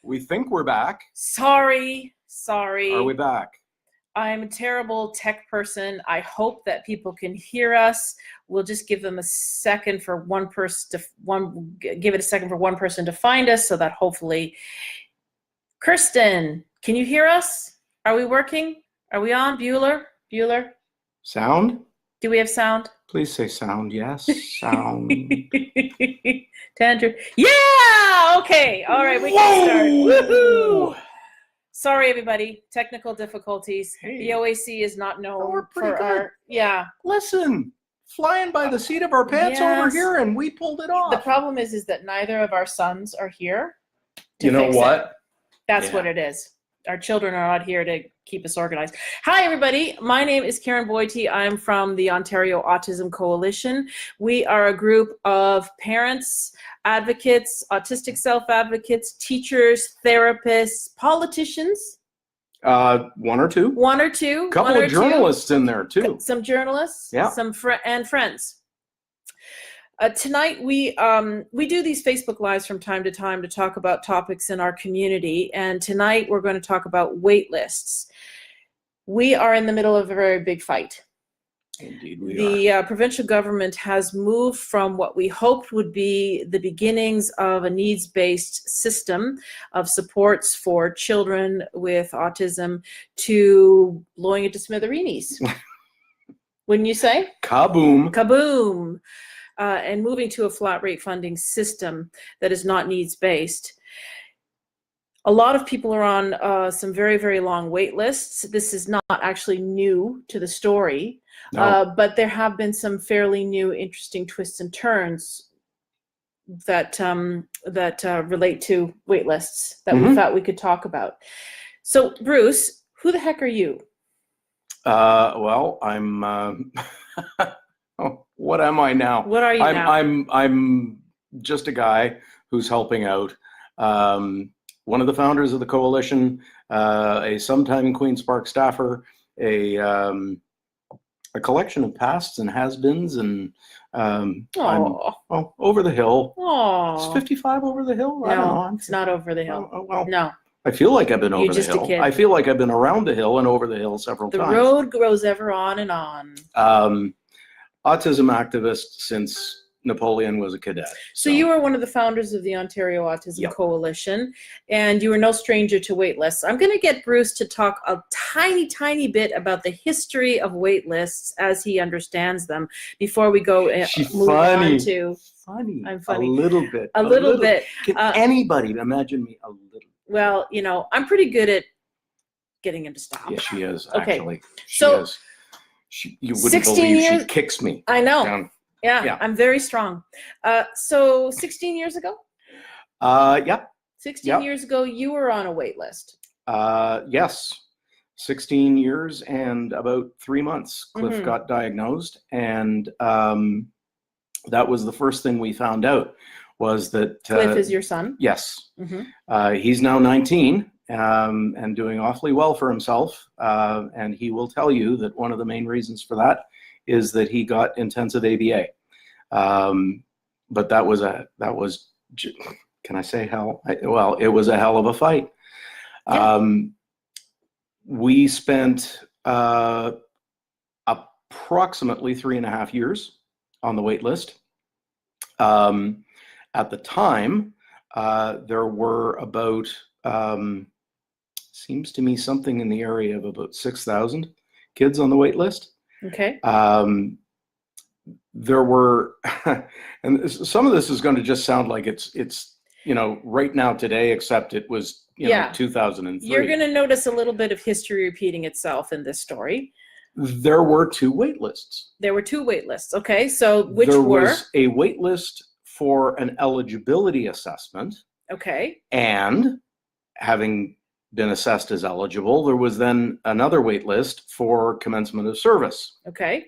We think we're back. Sorry. Are we back? I'm a terrible tech person. I hope that people can hear us. We'll just give them a second for one person to find us, so that hopefully. Kirsten, can you hear us? Are we working? Are we on? Bueller? Sound? Do we have sound? Please say sound. Yes, sound. Tangent. Yeah! Okay. All right, we can start. Woohoo! Sorry, everybody. Technical difficulties. Hey. The OAC is not known we're pretty for good. our... Yeah. Listen, flying by the seat of our pants Yes. over here, and we pulled it off. The problem is that neither of our sons are here. You know what? That's what it is. Our children are out here to keep us organized. Hi, everybody. My name is Karen Boite. I'm from the Ontario Autism Coalition. We are a group of parents, advocates, autistic self-advocates, teachers, therapists, politicians. One or two. Couple of journalists in there, too. Some journalists. Yeah. And friends. Tonight, we do these Facebook Lives from time to time to talk about topics in our community. And tonight, we're going to talk about wait lists. We are in the middle of a very big fight. Indeed, we are. The provincial government has moved from what we hoped would be the beginnings of a needs-based system of supports for children with autism to blowing it to smithereens. Wouldn't you say? Kaboom. Kaboom. And moving to a flat rate funding system that is not needs-based. A lot of people are on some very, very long wait lists. This is not actually new to the story, No. but there have been some fairly new, interesting twists and turns that relate to wait lists that we thought we could talk about. So, Bruce, who the heck are you? Well, I'm... Oh, what am I now? What are you now? I'm just a guy who's helping out. One of the founders of the coalition, a sometime Queen's Park staffer, a collection of pasts and has-beens, and I'm over the hill. Aww. Is 55 over the hill? I don't know. It's not over the hill. Well, no. I feel like I've been over the just hill. a kid. I feel like I've been around the hill and over the hill several times. The road goes ever on and on. Autism activist since Napoleon was a cadet. So you were one of the founders of the Ontario Autism Coalition, and you were no stranger to wait lists. I'm going to get Bruce to talk a tiny bit about the history of wait lists as he understands them before we go move on to... Funny. I'm funny. A little bit. A little bit. Can anybody imagine me a little? Well, you know, I'm pretty good at getting him to stop. Yeah, she is, Okay. actually. So, you wouldn't believe she kicks me. I know. Down. Yeah, I'm very strong. So 16 years ago? Yeah. 16 years ago, you were on a wait list. Yes. 16 years and about 3 months. Cliff got diagnosed, and that was the first thing we found out, was that... Cliff is your son? Yes. He's now 19. And doing awfully well for himself. And he will tell you that one of the main reasons for that is that he got intensive ABA. But that was, can I say hell? Well, it was a hell of a fight. Yeah. We spent approximately 3.5 years on the wait list. At the time, there were about... seems to me something in the area of about 6,000 kids on the wait list. Okay. There were, and some of this is going to just sound like it's right now today, except it was 2003. You're going to notice a little bit of history repeating itself in this story. There were 2 wait lists. There were 2 wait lists. Okay, so which there were? There was a wait list for an eligibility assessment. Okay. And having been assessed as eligible, there was then another wait list for commencement of service. Okay.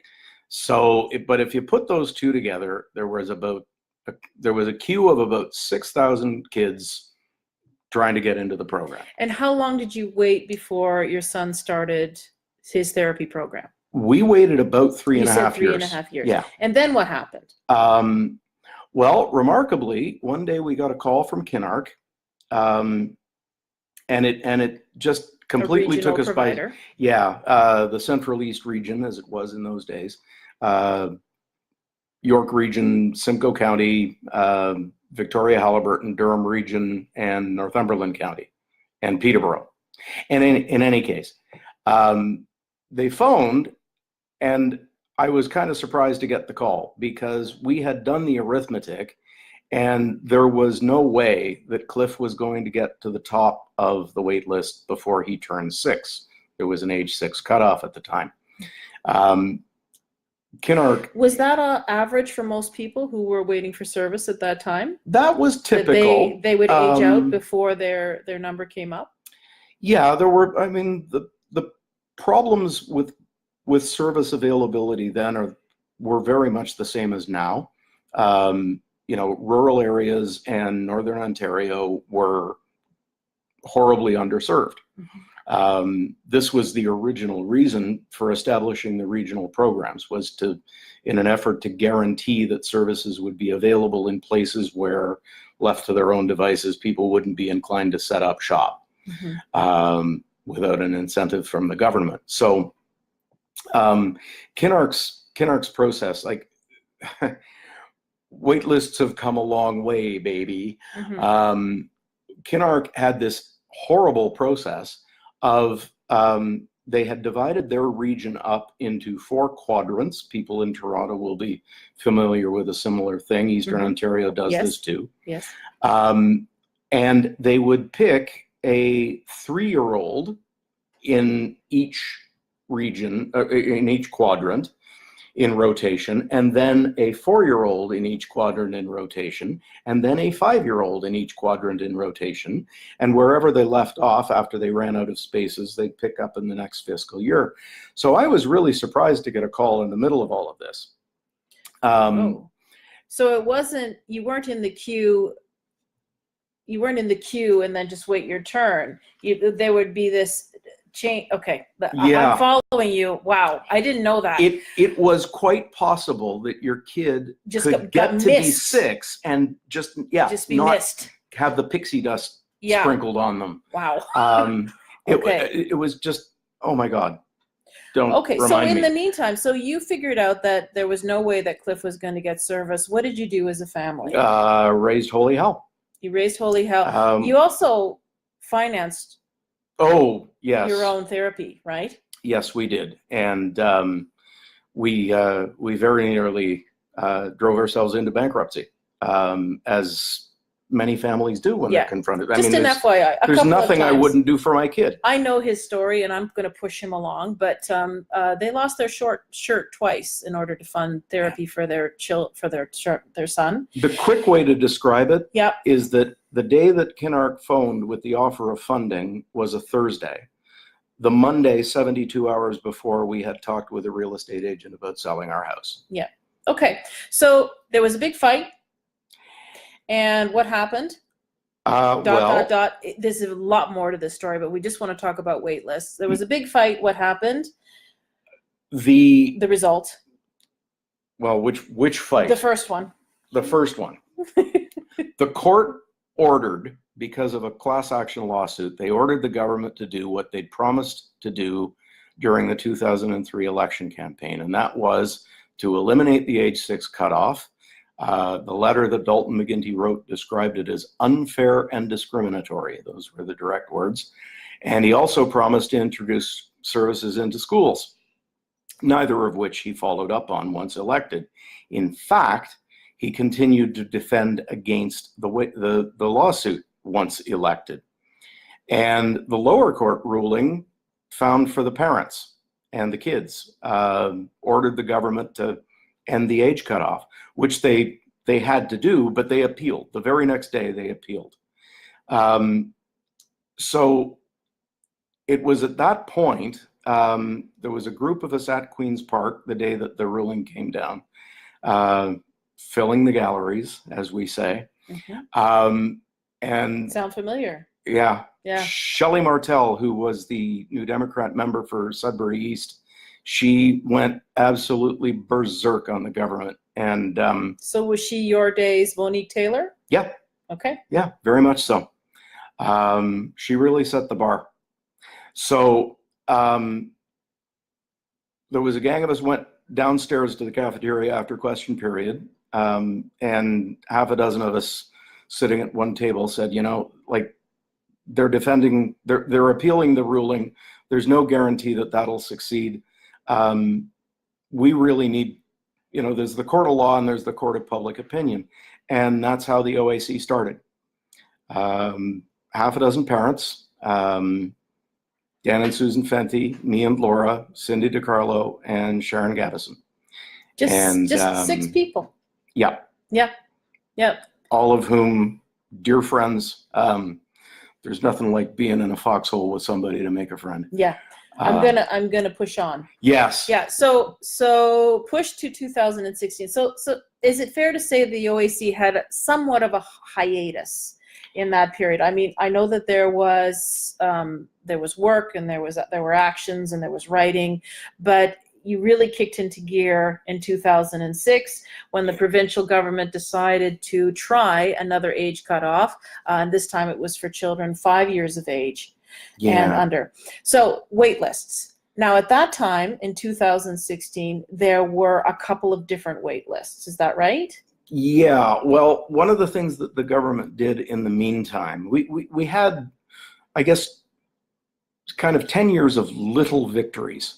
So, but if you put those 2 together, there was a queue of about 6,000 kids trying to get into the program. And how long did you wait before your son started his therapy program? We waited about 3.5 years. You said 3.5 years. Yeah. And then what happened? Well, remarkably, one day we got a call from Kinark and it just A completely regional took us provider. by, the Central East region, as it was in those days, York region, Simcoe County, Victoria, Haliburton, Durham region, and Northumberland County, and Peterborough. And in any case, they phoned, and I was kind of surprised to get the call because we had done the arithmetic, and there was no way that Cliff was going to get to the top of the wait list before he turned 6. There was an age 6 cutoff at the time. Kinark. Was that an average for most people who were waiting for service at that time? That was That typical. they would age out before their number came up? Yeah, there were, I mean, the problems with service availability then were very much the same as now. Rural areas and Northern Ontario were horribly underserved. This was the original reason for establishing the regional programs, was in an effort to guarantee that services would be available in places where, left to their own devices, people wouldn't be inclined to set up shop without an incentive from the government. So Kinark's process, like, wait lists have come a long way, baby. Kinark had this horrible process of they had divided their region up into 4 quadrants. People in Toronto will be familiar with a similar thing. Eastern Ontario does this too. Yes. And they would pick a 3-year-old in each region, in each quadrant, in rotation, and then a 4-year-old in each quadrant in rotation, and then a 5-year-old in each quadrant in rotation. And wherever they left off after they ran out of spaces, they'd pick up in the next fiscal year. So I was really surprised to get a call in the middle of all of this. So it wasn't, you weren't in the queue and then just wait your turn. There would be this change. Okay. Yeah. I'm following you. Wow. I didn't know that. It was quite possible that your kid just could got get to missed. be 6 and just be not missed. Have the pixie dust sprinkled on them. Wow. It was just, oh my God. Okay, so in the meantime, so you figured out that there was no way that Cliff was going to get service. What did you do as a family? Raised holy hell. You raised holy hell. You also financed your own therapy, right? Yes, we did. And we very nearly drove ourselves into bankruptcy, as many families do when they're confronted. Just an FYI. There's nothing I wouldn't do for my kid. I know his story, and I'm going to push him along. But they lost their short shirt twice in order to fund therapy for their son. The quick way to describe it is that the day that Kinark phoned with the offer of funding was a Thursday. The Monday, 72 hours before, we had talked with a real estate agent about selling our house. Yeah. Okay. So there was a big fight. And what happened? There's a lot more to this story, but we just want to talk about wait lists. There was a big fight. What happened? The result. Well, which fight? The first one. The first one. The court ordered, because of a class action lawsuit, they ordered the government to do what they'd promised to do during the 2003 election campaign, and that was to eliminate the age 6 cutoff. The letter that Dalton McGuinty wrote described it as unfair and discriminatory. Those were the direct words. And he also promised to introduce services into schools, neither of which he followed up on once elected. In fact, he continued to defend against the lawsuit once elected. And the lower court ruling found for the parents and the kids, ordered the government to end the age cutoff, which they had to do, but they appealed. The very next day they appealed. So it was at that point, there was a group of us at Queen's Park the day that the ruling came down, filling the galleries, as we say. And sound familiar? Yeah. Shelley Martel, who was the New Democrat member for Sudbury East, she went absolutely berserk on the government. And so was she your day's Monique Taylor? Yeah. Okay. Yeah, very much so. She really set the bar. So there was a gang of us went downstairs to the cafeteria after question period, and half a dozen of us sitting at one table said, like, they're appealing the ruling. There's no guarantee that that'll succeed. We really need, there's the court of law and there's the court of public opinion. And that's how the OAC started. Half a dozen parents, Dan and Susan Fenty, me and Laura, Cindy DiCarlo, and Sharon Gaddison. Just 6 people. Yeah. Yeah. Yep. All of whom dear friends. There's nothing like being in a foxhole with somebody to make a friend. Yeah. I'm gonna push on. Yes. Yeah. So push to 2016. So is it fair to say the OAC had somewhat of a hiatus in that period? I mean, I know that there was work and there were actions and there was writing, but you really kicked into gear in 2006 when the provincial government decided to try another age cutoff. And this time it was for children 5 years of age and under. So wait lists. Now at that time in 2016, there were a couple of different wait lists. Is that right? Yeah. Well, one of the things that the government did in the meantime, we had, I guess, kind of 10 years of little victories.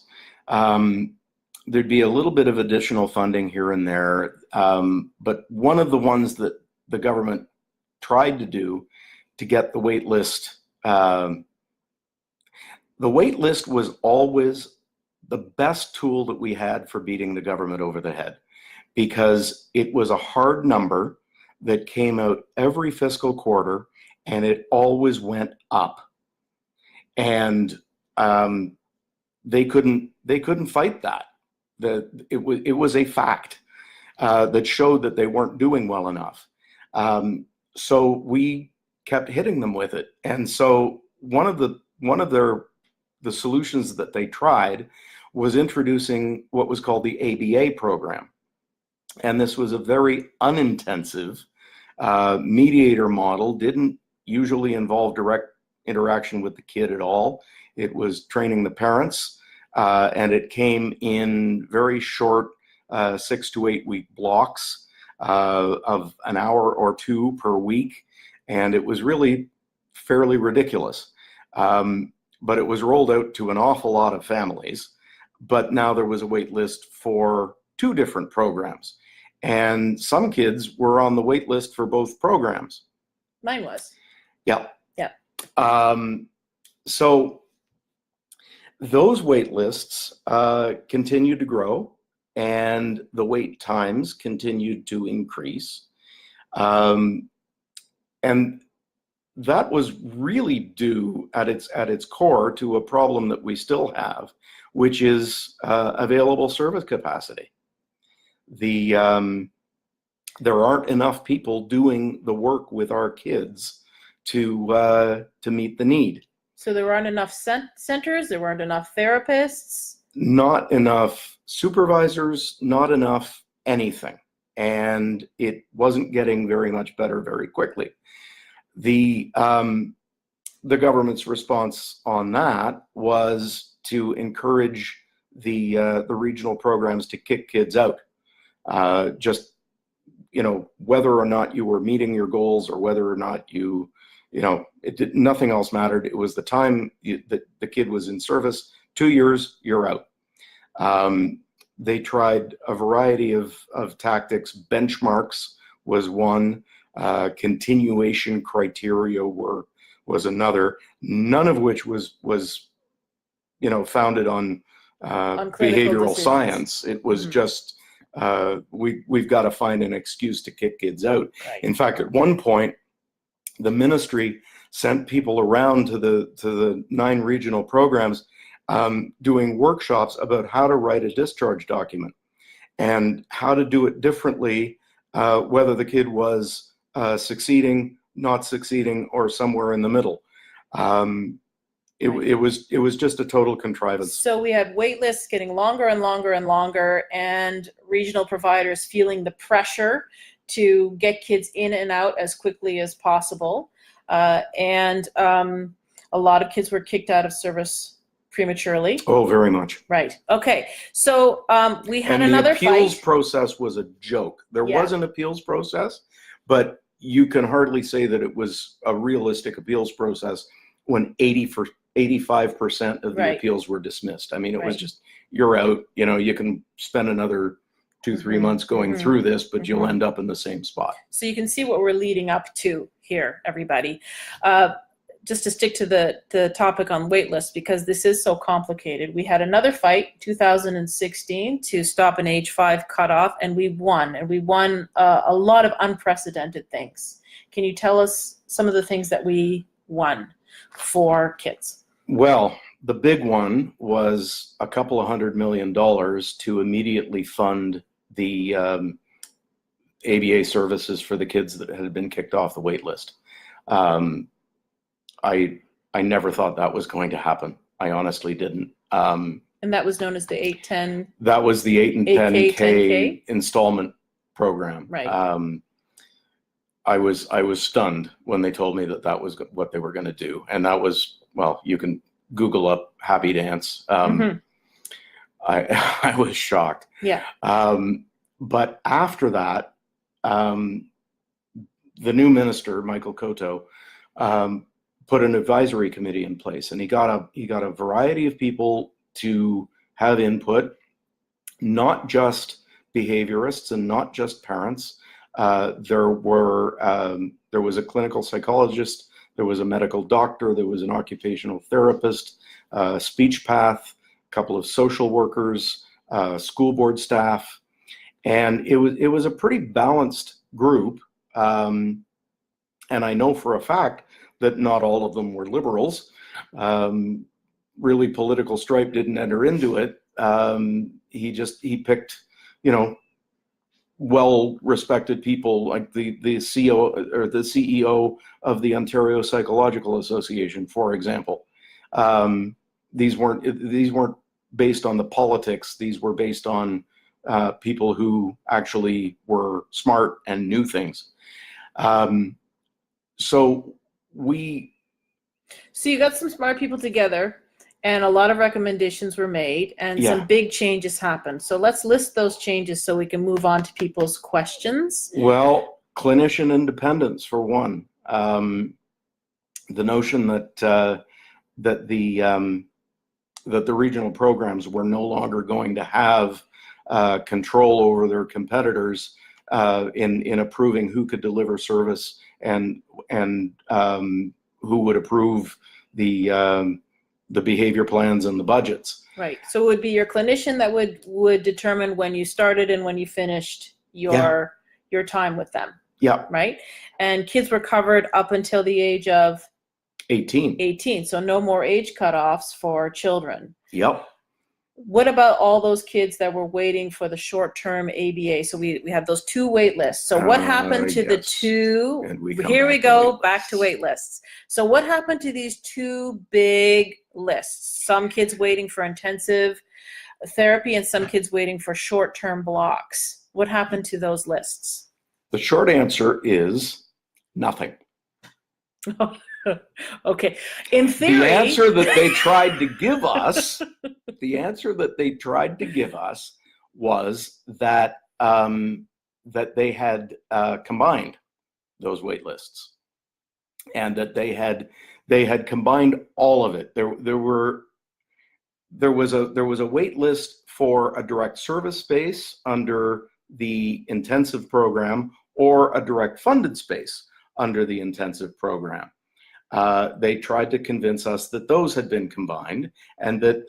There'd be a little bit of additional funding here and there, but one of the ones that the government tried to do to get the wait list, the wait list was always the best tool that we had for beating the government over the head, because it was a hard number that came out every fiscal quarter and it always went up. And they couldn't fight that. It was a fact that showed that they weren't doing well enough. So we kept hitting them with it. And so one of the solutions that they tried was introducing what was called the ABA program. And this was a very unintensive mediator model, didn't usually involve direct interaction with the kid at all. It was training the parents, and it came in very short 6 to 8 week blocks of an hour or two per week. And it was really fairly ridiculous. But it was rolled out to an awful lot of families. But now there was a wait list for 2 different programs. And some kids were on the wait list for both programs. Mine was. Yeah. Yeah. So those wait lists continued to grow, and the wait times continued to increase. And that was really due at its core to a problem that we still have, which is available service capacity. There aren't enough people doing the work with our kids to meet the need. So there weren't enough centers, there weren't enough therapists? Not enough supervisors, not enough anything. And it wasn't getting very much better very quickly. The government's response on that was to encourage the regional programs to kick kids out. Just, whether or not you were meeting your goals or whether or not nothing else mattered. It was the time that the kid was in service. 2 years, you're out. They tried a variety of tactics. Benchmarks was one. Continuation criteria was another. None of which was founded on behavioral science. It was just we've got to find an excuse to kick kids out. Right. In fact, at one point, the ministry sent people around to the 9 regional programs doing workshops about how to write a discharge document and how to do it differently, whether the kid was succeeding, not succeeding, or somewhere in the middle. It was just a total contrivance. So we had wait lists getting longer and longer and longer, and regional providers feeling the pressure to get kids in and out as quickly as possible. And a lot of kids were kicked out of service prematurely. Oh, very much. Right. Okay. So we had And another the appeals fight. process was a joke. There Yeah. was an appeals process, but you can hardly say that it was a realistic appeals process when 85% of the Right. appeals were dismissed. I mean, it was Right. just, you're out. You know, you can spend another 2-3 months going through this, but you'll end up in the same spot. So you can see what we're leading up to here, everybody. Just to stick to the topic on wait lists, because this is so complicated. We had another fight, 2016, to stop an age 5 cutoff, and we won. And we won a lot of unprecedented things. Can you tell us some of the things that we won for kids? Well, the big one was a couple of $100 million to immediately fund the ABA services for the kids that had been kicked off the wait list. I never thought that was going to happen. I honestly didn't. And that was known as the 810. That was the 8 and 10K 10K installment program. Right. I was stunned when they told me that was what they were going to do, and that was, well, you can Google up Happy Dance. I was shocked. Yeah. But after that, the new minister, Michael Cotto, put an advisory committee in place, and he got a variety of people to have input, not just behaviorists and not just parents. There was a clinical psychologist, there was a medical doctor, there was an occupational therapist, speech path, a couple of social workers, school board staff, and it was a pretty balanced group. And I know for a fact that not all of them were liberals. Really, political stripe didn't enter into it. He picked, well-respected people like the CEO or the CEO of the Ontario Psychological Association, for example. These weren't based on the politics. These were based on people who actually were smart and knew things. So you got some smart people together, and a lot of recommendations were made, and some big changes happened. So let's list those changes so we can move on to people's questions. Well, clinician independence for one. The notion that the regional programs were no longer going to have control over their competitors in approving who could deliver service and who would approve the behavior plans and the budgets. Right. So it would be your clinician that would determine when you started and when you finished your time with them. Yeah. Right. And kids were covered up until the age of 18. 18. So no more age cutoffs for children. Yep. What about all those kids that were waiting for the short-term ABA? So we have those 2 wait lists. So what happened to the 2? Here we go, back to wait lists. So what happened to these 2 big lists? Some kids waiting for intensive therapy and some kids waiting for short-term blocks. What happened to those lists? The short answer is nothing. Okay. In theory, the answer that they tried to give us, was that that they had combined those wait lists, and that they had combined all of it. There was a wait list for a direct service space under the intensive program or a direct funded space under the intensive program. They tried to convince us that those had been combined, and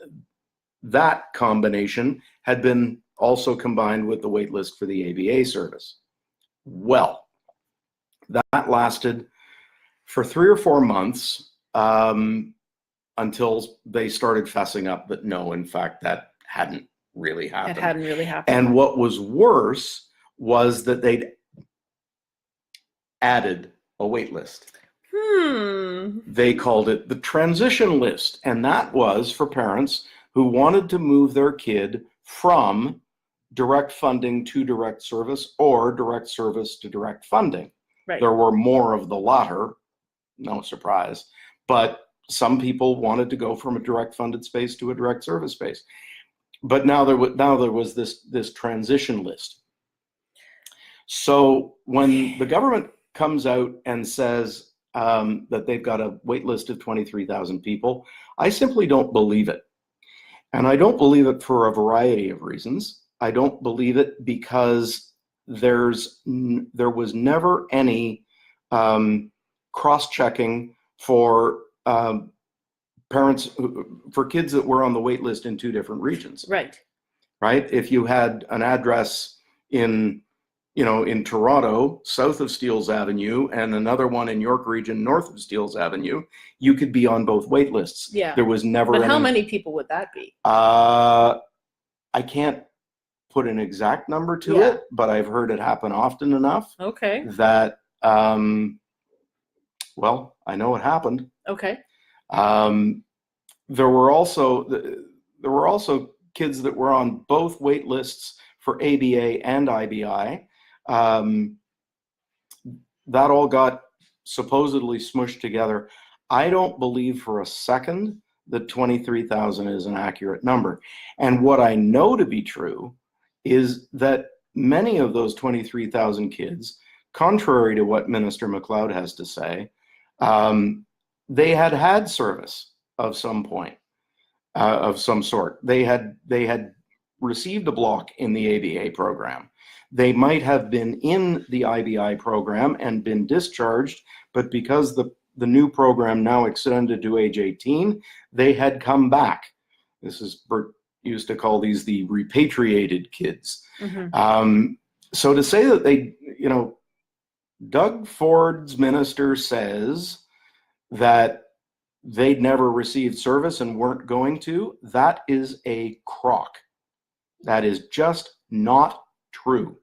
that combination had been also combined with the wait list for the ABA service. Well, that lasted for 3 or 4 months until they started fessing up that no, in fact, that hadn't really happened. It hadn't really happened. And what was worse was that they'd added a wait list. They called it the transition list, and that was for parents who wanted to move their kid from direct funding to direct service or direct service to direct funding. Right. There were more of the latter, no surprise, but some people wanted to go from a direct funded space to a direct service space. But now there was this transition list. So when the government comes out and says that they've got a wait list of 23,000 people, I simply don't believe it. And I don't believe it for a variety of reasons. I don't believe it because there was never any cross-checking for parents, for kids that were on the wait list in two different regions. Right. Right? If you had an address in Toronto, south of Steeles Avenue, and another one in York Region, north of Steeles Avenue, you could be on both wait lists. Yeah. There was never But how many people would that be? I can't put an exact number to it, but I've heard it happen often enough. Okay. That, well, I know it happened. Okay. There were also kids that were on both wait lists for ABA and IBI. That all got supposedly smushed together. I don't believe for a second that 23,000 is an accurate number. And what I know to be true is that many of those 23,000 kids, contrary to what Minister MacLeod has to say, they had service of some point, of some sort. They had received a block in the ABA program. They might have been in the IBI program and been discharged, but because the new program now extended to age 18, they had come back. This is, Bert used to call these the repatriated kids. Mm-hmm. So to say that they, Doug Ford's minister says that they'd never received service and weren't going to, that is a crock. That is just not true.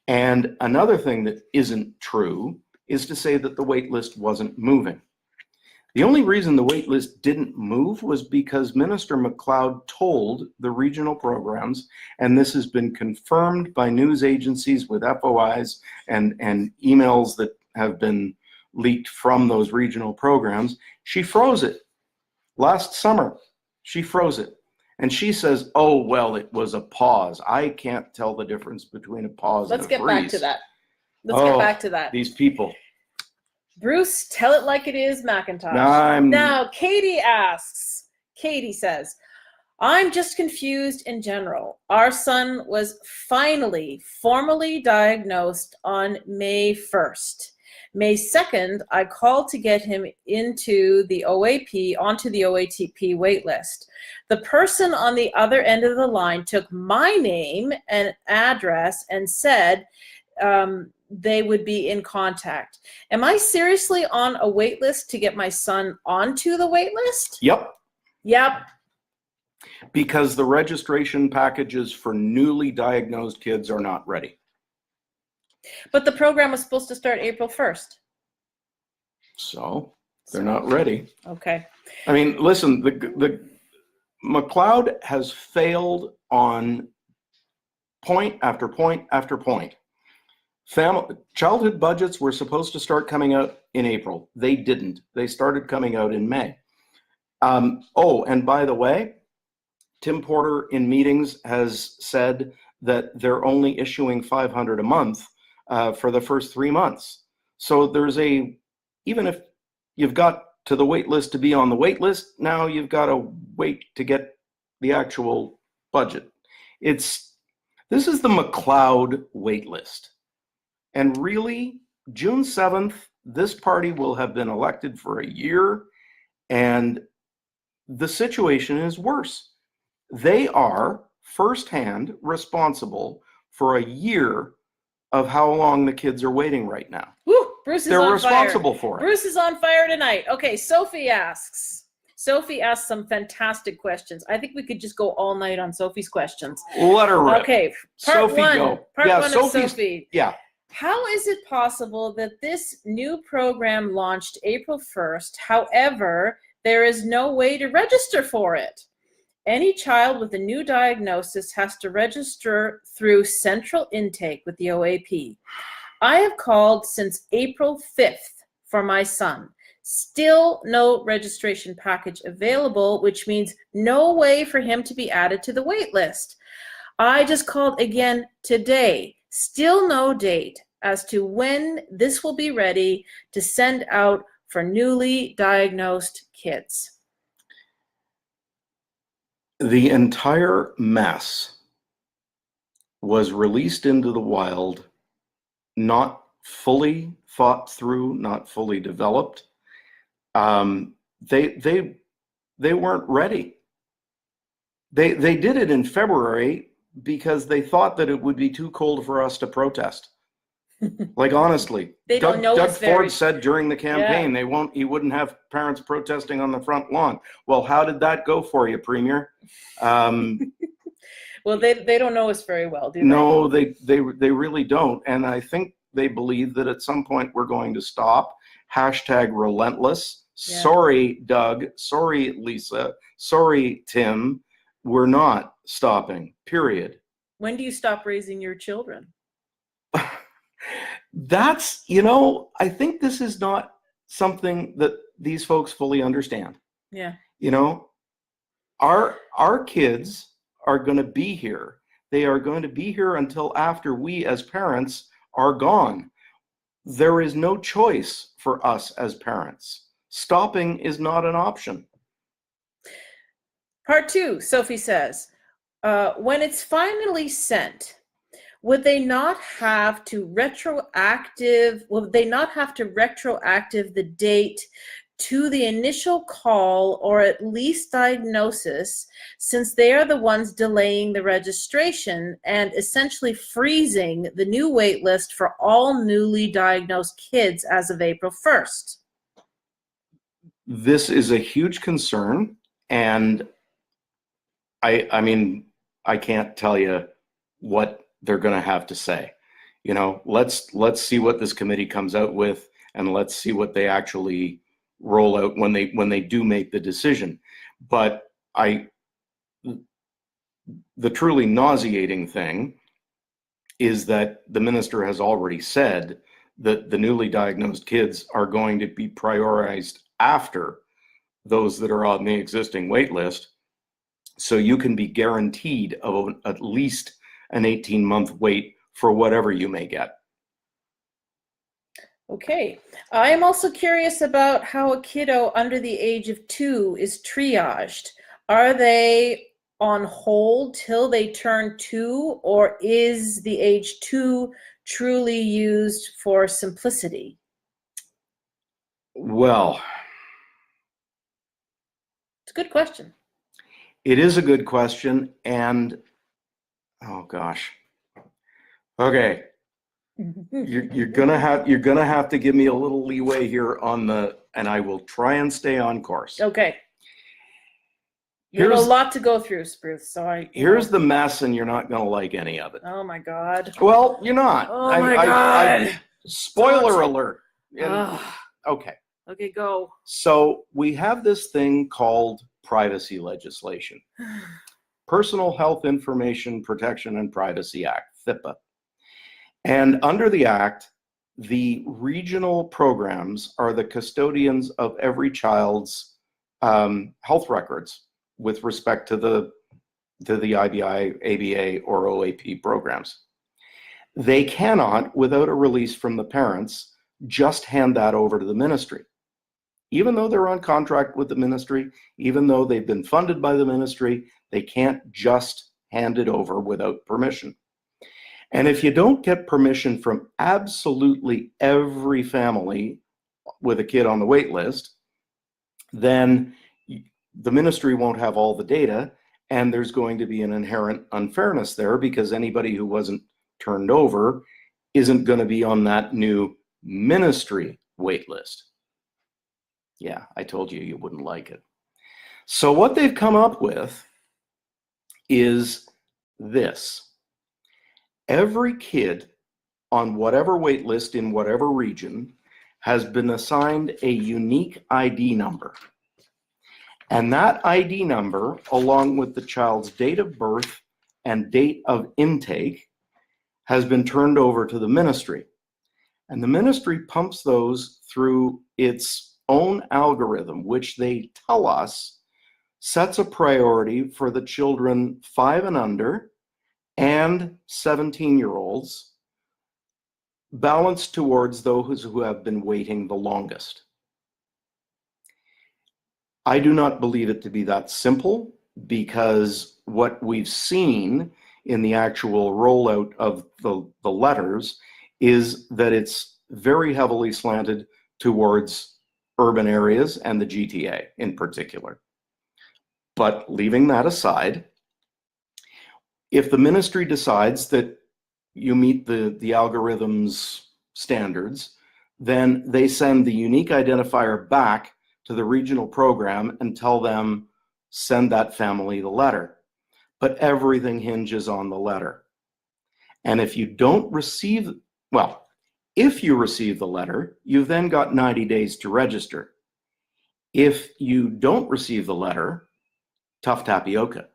And another thing that isn't true is to say that the wait list wasn't moving. The only reason the wait list didn't move was because Minister MacLeod told the regional programs, and this has been confirmed by news agencies with FOIs and emails that have been leaked from those regional programs, she froze it. Last summer, she froze it. And she says, oh, well, it was a pause. I can't tell the difference between a pause and a freeze. Let's get back to that. These people. Bruce, tell it like it is, McIntosh. Now, Katie says, I'm just confused in general. Our son was finally formally diagnosed on May 1st. May 2nd, I called to get him onto the OATP waitlist. The person on the other end of the line took my name and address and said they would be in contact. Am I seriously on a wait list to get my son onto the wait list? Yep. Yep. Because the registration packages for newly diagnosed kids are not ready. But the program was supposed to start April 1st. So they're not ready. Okay. I mean, listen, the MacLeod has failed on point after point after point. Childhood budgets were supposed to start coming out in April. They didn't. They started coming out in May. And by the way, Tim Porter in meetings has said that they're only issuing 500 a month for the first 3 months. So even if you've got to the wait list to be on the wait list, now you've got to wait to get the actual budget. This is the MacLeod wait list. And really, June 7th, this party will have been elected for a year, and the situation is worse. They are firsthand responsible for a year of how long the kids are waiting right now. Woo, Bruce is on fire. They're responsible for it. Bruce is on fire tonight. Okay, Sophie asks some fantastic questions. I think we could just go all night on Sophie's questions. Let her rip. Okay, part Sophie, one. go. Part one of Sophie. Yeah. How is it possible that this new program launched April 1st, however, there is no way to register for it? Any child with a new diagnosis has to register through central intake with the OAP. I have called since April 5th for my son. Still no registration package available, which means no way for him to be added to the wait list. I just called again today. Still no date as to when this will be ready to send out for newly diagnosed kids. The entire mess was released into the wild, not fully thought through, not fully developed. They weren't ready. They did it in February because they thought that it would be too cold for us to protest. Like, honestly, They don't know Doug it's very- Ford said during the campaign, Yeah. he wouldn't have parents protesting on the front lawn. Well, how did that go for you, Premier? Well, they don't know us very well, do they? No, they really don't. And I think they believe that at some point we're going to stop. #relentless. Yeah. Sorry, Doug. Sorry, Lisa. Sorry, Tim. We're not stopping, period. When do you stop raising your children? That's, I think this is not something that these folks fully understand. Yeah. Our kids are going to be here. They are going to be here until after we as parents are gone. There is no choice for us as parents. Stopping is not an option. Part 2, Sophie says, when it's finally sent, would they not have to retroactive the date to the initial call or at least diagnosis, since they are the ones delaying the registration and essentially freezing the new wait list for all newly diagnosed kids as of April 1st? This is a huge concern, and I mean, I can't tell you what they're going to have to say. Let's see what this committee comes out with, and let's see what they actually roll out when they do make the decision. But the truly nauseating thing is that the minister has already said that the newly diagnosed kids are going to be prioritized after those that are on the existing wait list. So you can be guaranteed of at least an 18-month wait for whatever you may get. Okay. I am also curious about how a kiddo under the age of 2 is triaged. Are they on hold till they turn 2, or is the age 2 truly used for simplicity? Well, It's a good question. it is a good question, and oh gosh. Okay. You're gonna have to give me a little leeway here and I will try and stay on course. Okay. You have a lot to go through, Spruce. So here's the mess, and you're not gonna like any of it. Oh my God. Well, you're not. Oh my God. Spoiler alert. Okay. Okay, go. So we have this thing called privacy legislation. Personal Health Information Protection and Privacy Act, FIPA. And under the Act, the regional programs are the custodians of every child's health records with respect to the IBI, ABA, or OAP programs. They cannot, without a release from the parents, just hand that over to the ministry. Even though they're on contract with the ministry, even though they've been funded by the ministry, they can't just hand it over without permission. And if you don't get permission from absolutely every family with a kid on the wait list, then the ministry won't have all the data, and there's going to be an inherent unfairness there because anybody who wasn't turned over isn't going to be on that new ministry wait list. Yeah, I told you you wouldn't like it. So what they've come up with is this. Every kid on whatever wait list in whatever region has been assigned a unique ID number. And that ID number, along with the child's date of birth and date of intake, has been turned over to the ministry. And the ministry pumps those through its own algorithm, which they tell us sets a priority for the children 5 and under and 17-year-olds, balanced towards those who have been waiting the longest. I do not believe it to be that simple, because what we've seen in the actual rollout of the letters is that it's very heavily slanted towards urban areas and the GTA in particular. But leaving that aside, if the ministry decides that you meet the algorithm's standards, then they send the unique identifier back to the regional program and tell them, send that family the letter. But everything hinges on the letter. And if you don't receive, well, if you receive the letter, you've then got 90 days to register. If you don't receive the letter, tough tapioca.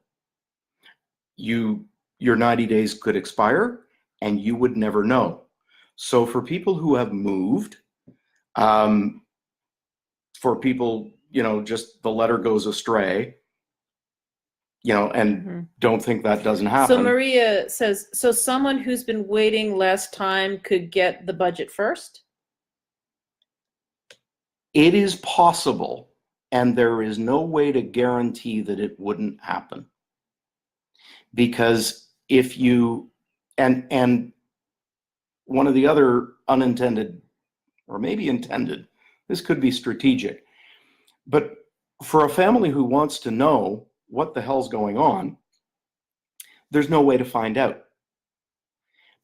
Your 90 days could expire and you would never know. So for people who have moved, for people, just the letter goes astray, and don't think that doesn't happen. So Maria says, so someone who's been waiting less time could get the budget first? It is possible, and there is no way to guarantee that it wouldn't happen. Because if you, and one of the other unintended, or maybe intended, this could be strategic, but for a family who wants to know what the hell's going on, there's no way to find out.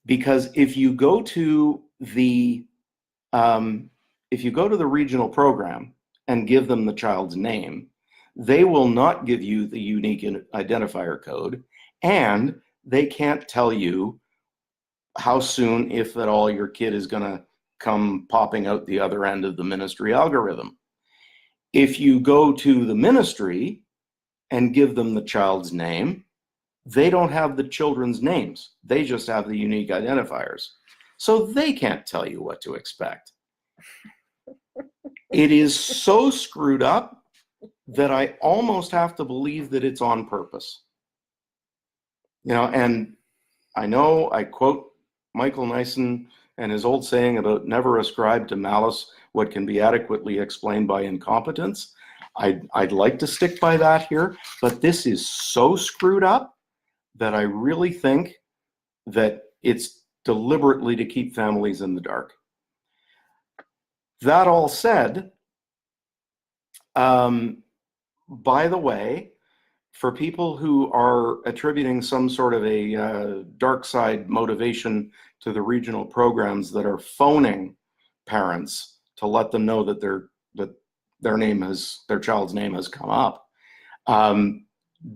Because if you go to the regional program and give them the child's name, they will not give you the unique identifier code, and they can't tell you how soon, if at all, your kid is going to come popping out the other end of the ministry algorithm. If you go to the ministry and give them the child's name, they don't have the children's names. They just have the unique identifiers. So they can't tell you what to expect. It is so screwed up that I almost have to believe that it's on purpose. And I know I quote Michael Nyson and his old saying about never ascribe to malice what can be adequately explained by incompetence. I'd like to stick by that here, but this is so screwed up that I really think that it's deliberately to keep families in the dark. That all said, by the way, for people who are attributing some sort of a dark side motivation to the regional programs that are phoning parents to let them know that their child's name has come up,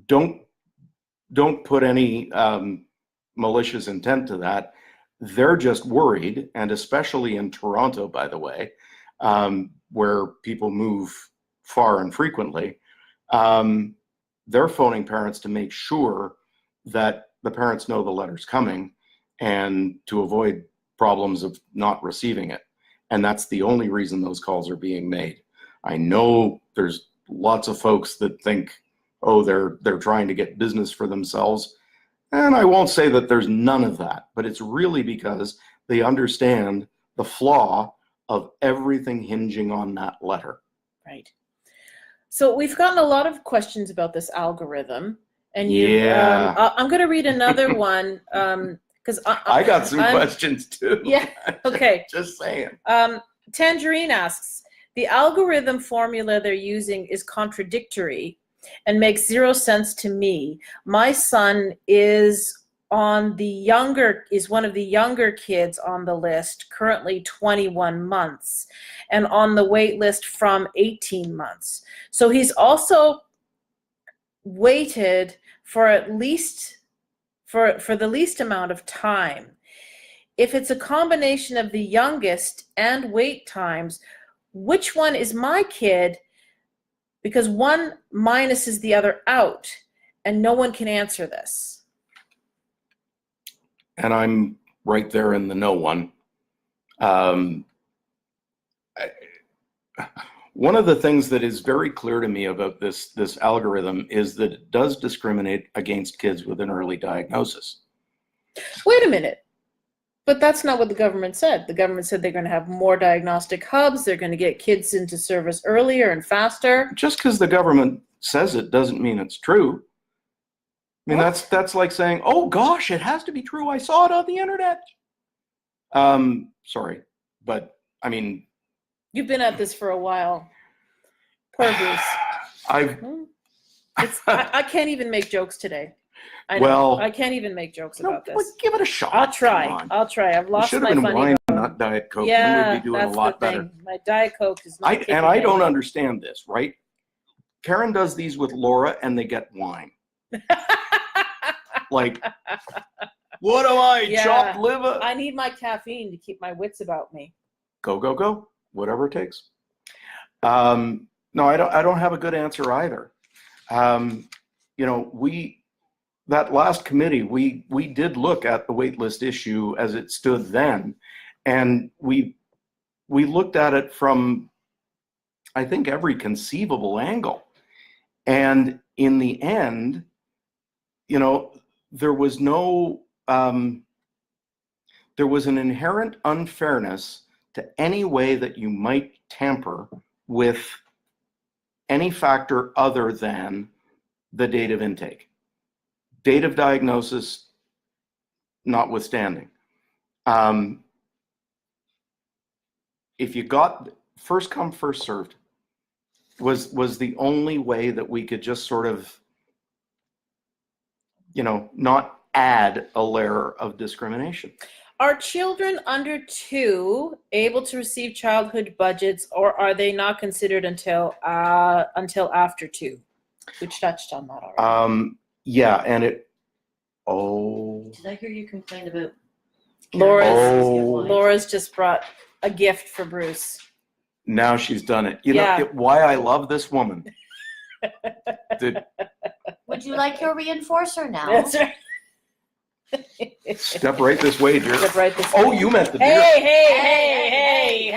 don't put any malicious intent to that. They're just worried, and especially in Toronto, by the way, where people move far and frequently, they're phoning parents to make sure that the parents know the letter's coming and to avoid problems of not receiving it. And that's the only reason those calls are being made. I know there's lots of folks that think, oh, they're trying to get business for themselves. And I won't say that there's none of that, but it's really because they understand the flaw of everything hinging on that letter. Right. So we've gotten a lot of questions about this algorithm, and I'm going to read another one because I got some questions too. Yeah. Okay. Just saying. Tangerine asks, the algorithm formula they're using is contradictory and makes zero sense to me. My son is one of the younger kids on the list, currently 21 months, and on the wait list from 18 months. So he's also waited for at least for the least amount of time. If it's a combination of the youngest and wait times, which one is my kid? Because one minuses the other out, and no one can answer this. And I'm right there in the no one. One of the things that is very clear to me about this algorithm is that it does discriminate against kids with an early diagnosis. Wait a minute. But that's not what the government said. The government said they're going to have more diagnostic hubs. They're going to get kids into service earlier and faster. Just because the government says it doesn't mean it's true. I mean, that's like saying, oh gosh, it has to be true. I saw it on the internet. Sorry, but I mean, you've been at this for a while. Poor Bruce. I can't even make jokes today. I know. Well, I can't even make jokes about this. Give it a shot. I'll try. I've lost my funny bone. Should have been wine, not Diet Coke. Yeah, then we'd be doing that's a lot the thing. better. My Diet Coke is not. And I don't understand this, right? Karen does these with Laura, and they get wine. Like, what am I? Yeah. Chopped liver? I need my caffeine to keep my wits about me. Go. Whatever it takes. No, I don't have a good answer either. That last committee, we did look at the waitlist issue as it stood then, and we looked at it from, I think, every conceivable angle. And in the end, there was an inherent unfairness to any way that you might tamper with any factor other than the date of intake. Date of diagnosis notwithstanding. If you got first come, first served was the only way that we could just sort of, not add a layer of discrimination. Are children under 2 able to receive childhood budgets, or are they not considered until after 2? Which touched on that already. Yeah, and Did I hear you complain about Laura's just brought a gift for Bruce. Now she's done it. You know why I love this woman. Would you like your reinforcer now? That's right. Step right this way, dear. Step right this way. Oh, you meant the deer. Hey.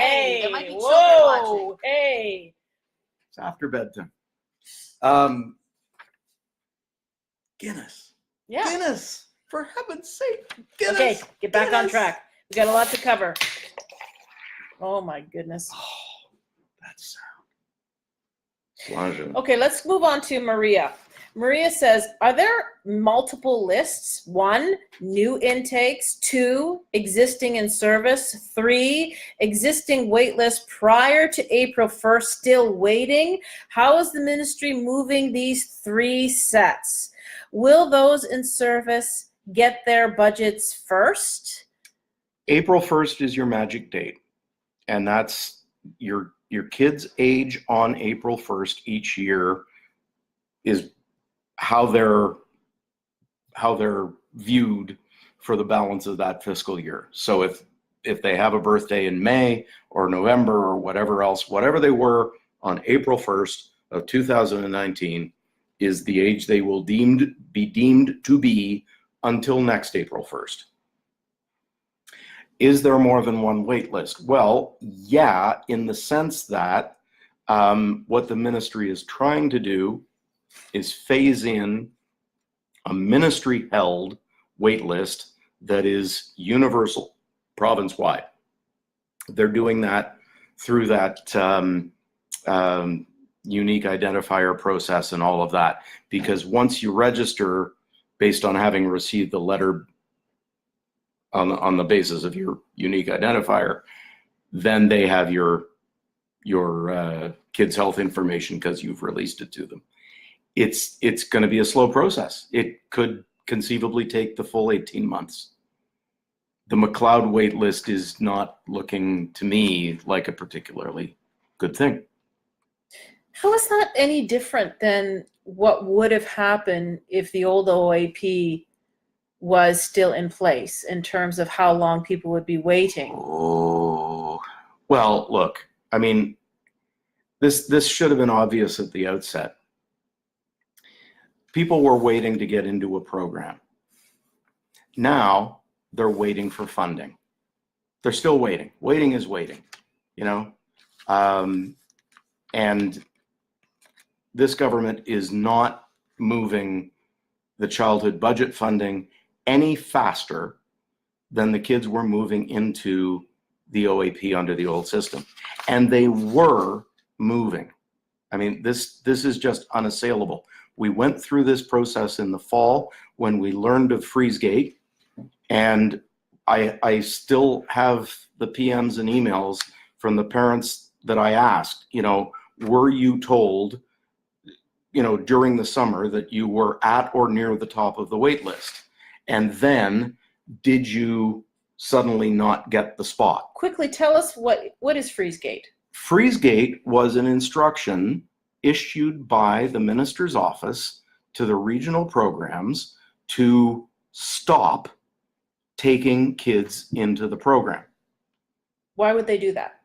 There might be children Whoa, watching. hey. It's after bedtime. Guinness. Yeah. Guinness. For heaven's sake. Guinness. Okay, get back on Guinness. track. We got a lot to cover. Oh my goodness. Oh, that sound. Okay, let's move on to Maria. Maria says, are there multiple lists? 1, new intakes. 2, existing in service. 3, existing wait list prior to April 1st, still waiting. How is the ministry moving these 3 sets? Will those in service get their budgets first? April 1st is your magic date. And that's your kid's age on April 1st each year is how they're viewed for the balance of that fiscal year. So if they have a birthday in May or November or whatever else, whatever they were on April 1st of 2019 is the age they will be deemed to be until next April 1st. Is there more than one wait list? Well, yeah, in the sense that what the ministry is trying to do is phase in a ministry-held wait list that is universal, province-wide. They're doing that through that unique identifier process and all of that, because once you register based on having received the letter on the basis of your unique identifier, then they have your kids' health information because you've released it to them. It's going to be a slow process. It could conceivably take the full 18 months. The McLeod wait list is not looking to me like a particularly good thing. How is that any different than what would have happened if the old OAP was still in place in terms of how long people would be waiting? Oh, well, look, I mean, This should have been obvious at the outset. People were waiting to get into a program. Now they're waiting for funding. They're still waiting. Waiting is waiting, you know? And this government is not moving the childhood budget funding any faster than the kids were moving into the OAP under the old system. And they were moving. I mean, this is just unassailable. We went through this process in the fall when we learned of Freezegate, and I still have the PMs and emails from the parents that I asked, you know, were you told, you know, during the summer that you were at or near the top of the wait list? And then did you suddenly not get the spot? Quickly tell us what is Freezegate? Freezegate was an instruction issued by the minister's office to the regional programs to stop taking kids into the program. Why would they do that?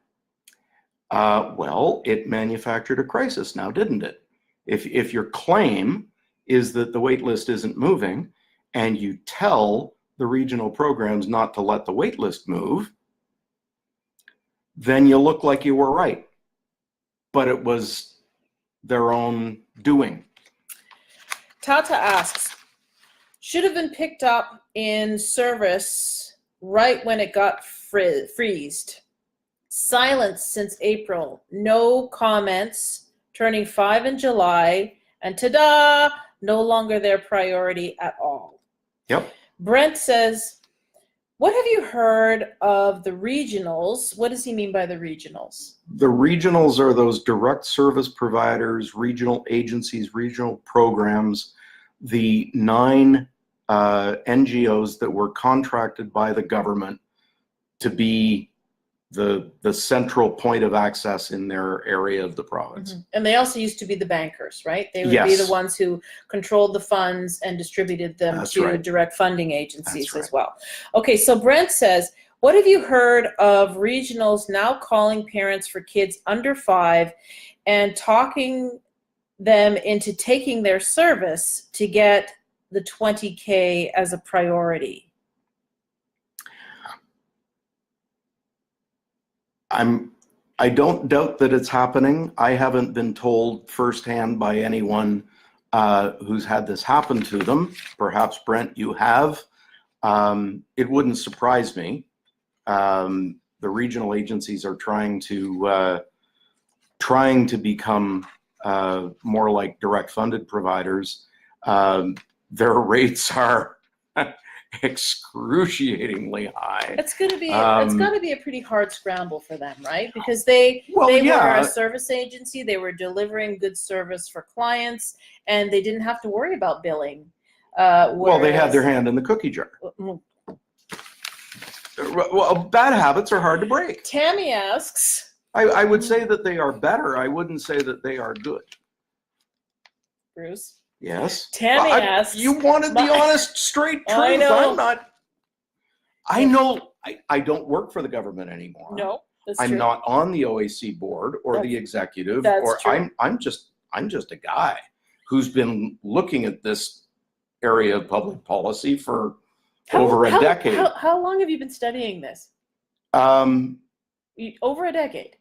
Well, it manufactured a crisis now, didn't it? If your claim is that the wait list isn't moving and you tell the regional programs not to let the wait list move, then you look like you were right. But it was their own doing. Tata asks, should have been picked up in service right when it got freezed. Silence since April. No comments. Turning 5 in July. And ta-da! No longer their priority at all. Yep. Brent says, what have you heard of the regionals? What does he mean by the regionals? The regionals are those direct service providers, regional agencies, regional programs, the 9 NGOs that were contracted by the government to be the central point of access in their area of the province. Mm-hmm. And they also used to be the bankers, right? They would Yes. be the ones who controlled the funds and distributed them That's to right. direct funding agencies That's as well. Okay, so Brent says, what have you heard of regionals now calling parents for kids under 5 and talking them into taking their service to get the 20K as a priority? I don't doubt that it's happening. I haven't been told firsthand by anyone who's had this happen to them. Perhaps, Brent, you have. It wouldn't surprise me. The regional agencies are trying to become more like direct funded providers. Their rates are excruciatingly high. It's going to be a pretty hard scramble for them, right? Because they were a service agency, they were delivering good service for clients, and they didn't have to worry about billing. Well, they had their hand in the cookie jar. Well, bad habits are hard to break. Tammy asks. I would say that they are better. I wouldn't say that they are good. Bruce? Yes. Tammy asks. You wanted the honest, straight truth. I know. I'm not. I know. I don't work for the government anymore. No, that's I'm true. not on the OAC board or the executive. That's true. I'm just a guy who's been looking at this area of public policy for over a decade. How long have you been studying this? Over a decade.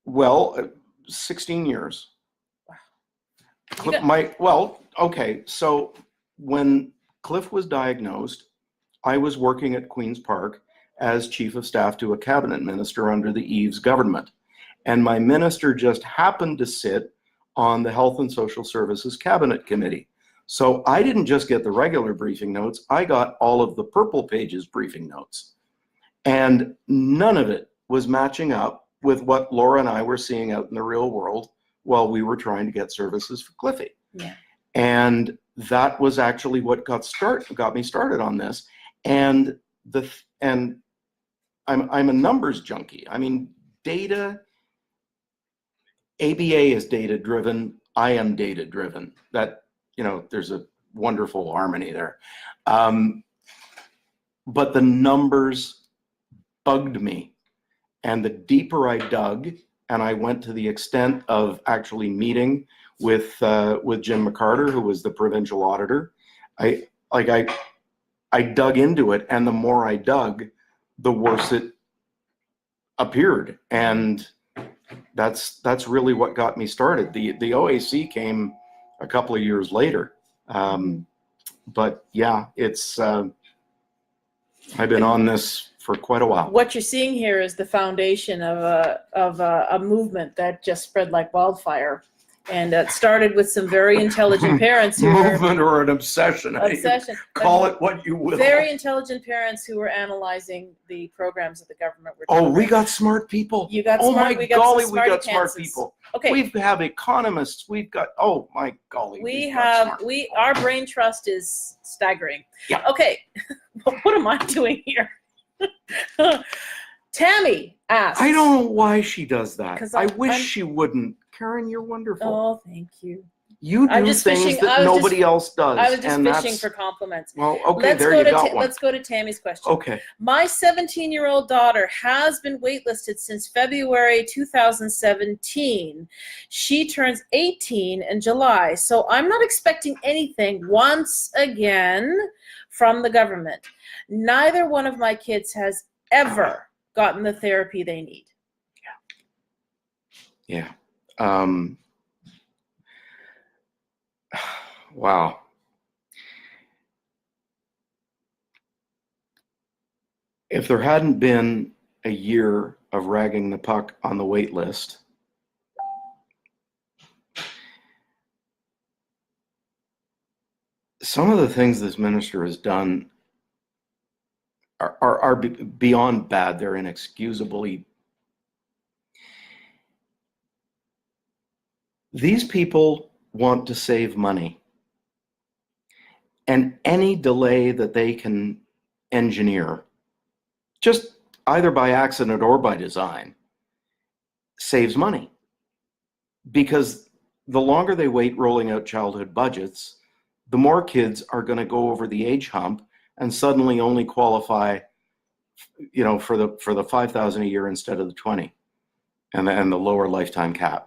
Well, 16 years. Okay, so when Cliff was diagnosed, I was working at Queen's Park as chief of staff to a cabinet minister under the Eves government. And my minister just happened to sit on the Health and Social Services Cabinet Committee. So I didn't just get the regular briefing notes, I got all of the purple pages briefing notes. And none of it was matching up with what Laura and I were seeing out in the real world while we were trying to get services for Cliffy. Yeah. And that was actually what got me started on this. And I'm a numbers junkie. I mean, data, ABA is data driven. I am data driven. That, there's a wonderful harmony there. But the numbers bugged me. And the deeper I dug, and I went to the extent of actually meeting with Jim McCarter, who was the provincial auditor. I dug into it, and the more I dug, the worse it appeared. And that's really what got me started. The OAC came a couple of years later. But yeah, it's I've been on this for quite a while. What you're seeing here is the foundation of a movement that just spread like wildfire, and it started with some very intelligent parents who movement or an obsession. Call it what you will. Very intelligent parents who were analyzing the programs that the government were doing. Oh, we got smart people. You got oh smart. my golly, we got smart people. Okay. We have economists. We've got oh my golly. Our brain trust is staggering. Yeah. Okay. What am I doing here? Tammy asks. I don't know why she does that. I wish I'm, she wouldn't. Karen, you're wonderful. Oh, thank you. You do things that nobody else does. I was just fishing for compliments. Well, okay, there you got one. Let's go to Tammy's question. Okay. My 17-year-old daughter has been waitlisted since February 2017. She turns 18 in July, so I'm not expecting anything once again from the government. Neither one of my kids has ever gotten the therapy they need. Yeah. Wow. If there hadn't been a year of ragging the puck on the wait list, some of the things this minister has done are beyond bad. They're inexcusably. These people want to save money, and any delay that they can engineer, just either by accident or by design, saves money. Because the longer they wait rolling out childhood budgets, the more kids are going to go over the age hump and suddenly only qualify, for the $5,000 a year instead of the 20, and the lower lifetime cap.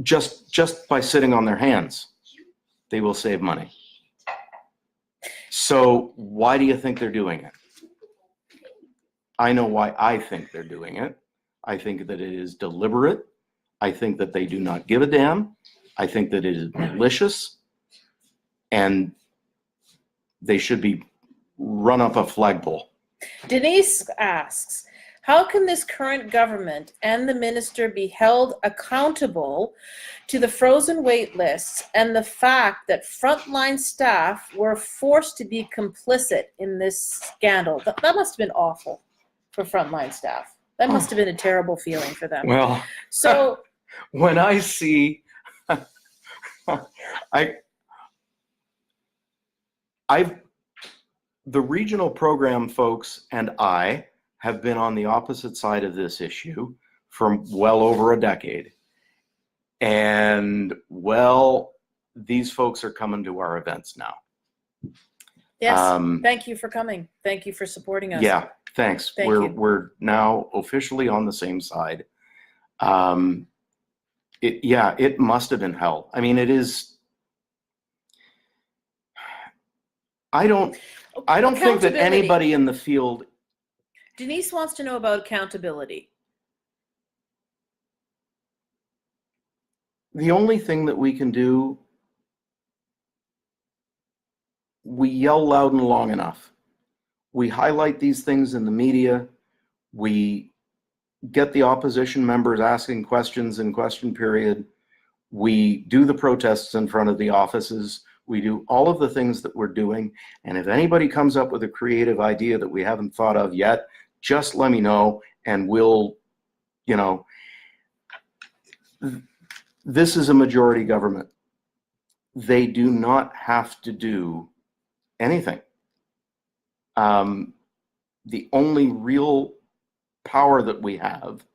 Just by sitting on their hands, they will save money. So why do you think they're doing it? I know why I think they're doing it. I think that it is deliberate. I think that they do not give a damn. I think that it is malicious, and they should be run up a flagpole. Denise asks, how can this current government and the minister be held accountable to the frozen wait lists and the fact that frontline staff were forced to be complicit in this scandal? That must have been awful for frontline staff. That must have been a terrible feeling for them. Well, so when I see, the regional program folks and I have been on the opposite side of this issue for well over a decade. And these folks are coming to our events now. Yes, thank you for coming. Thank you for supporting us. Yeah, thanks. We're now officially on the same side. It must have been hell. I mean, it is. I don't think that anybody in the field. Denise wants to know about accountability. The only thing that we can do, we yell loud and long enough. We highlight these things in the media. We get the opposition members asking questions in question period. We do the protests in front of the offices. We do all of the things that we're doing. And if anybody comes up with a creative idea that we haven't thought of yet, just let me know, and we'll, this is a majority government. They do not have to do anything. The only real power that we have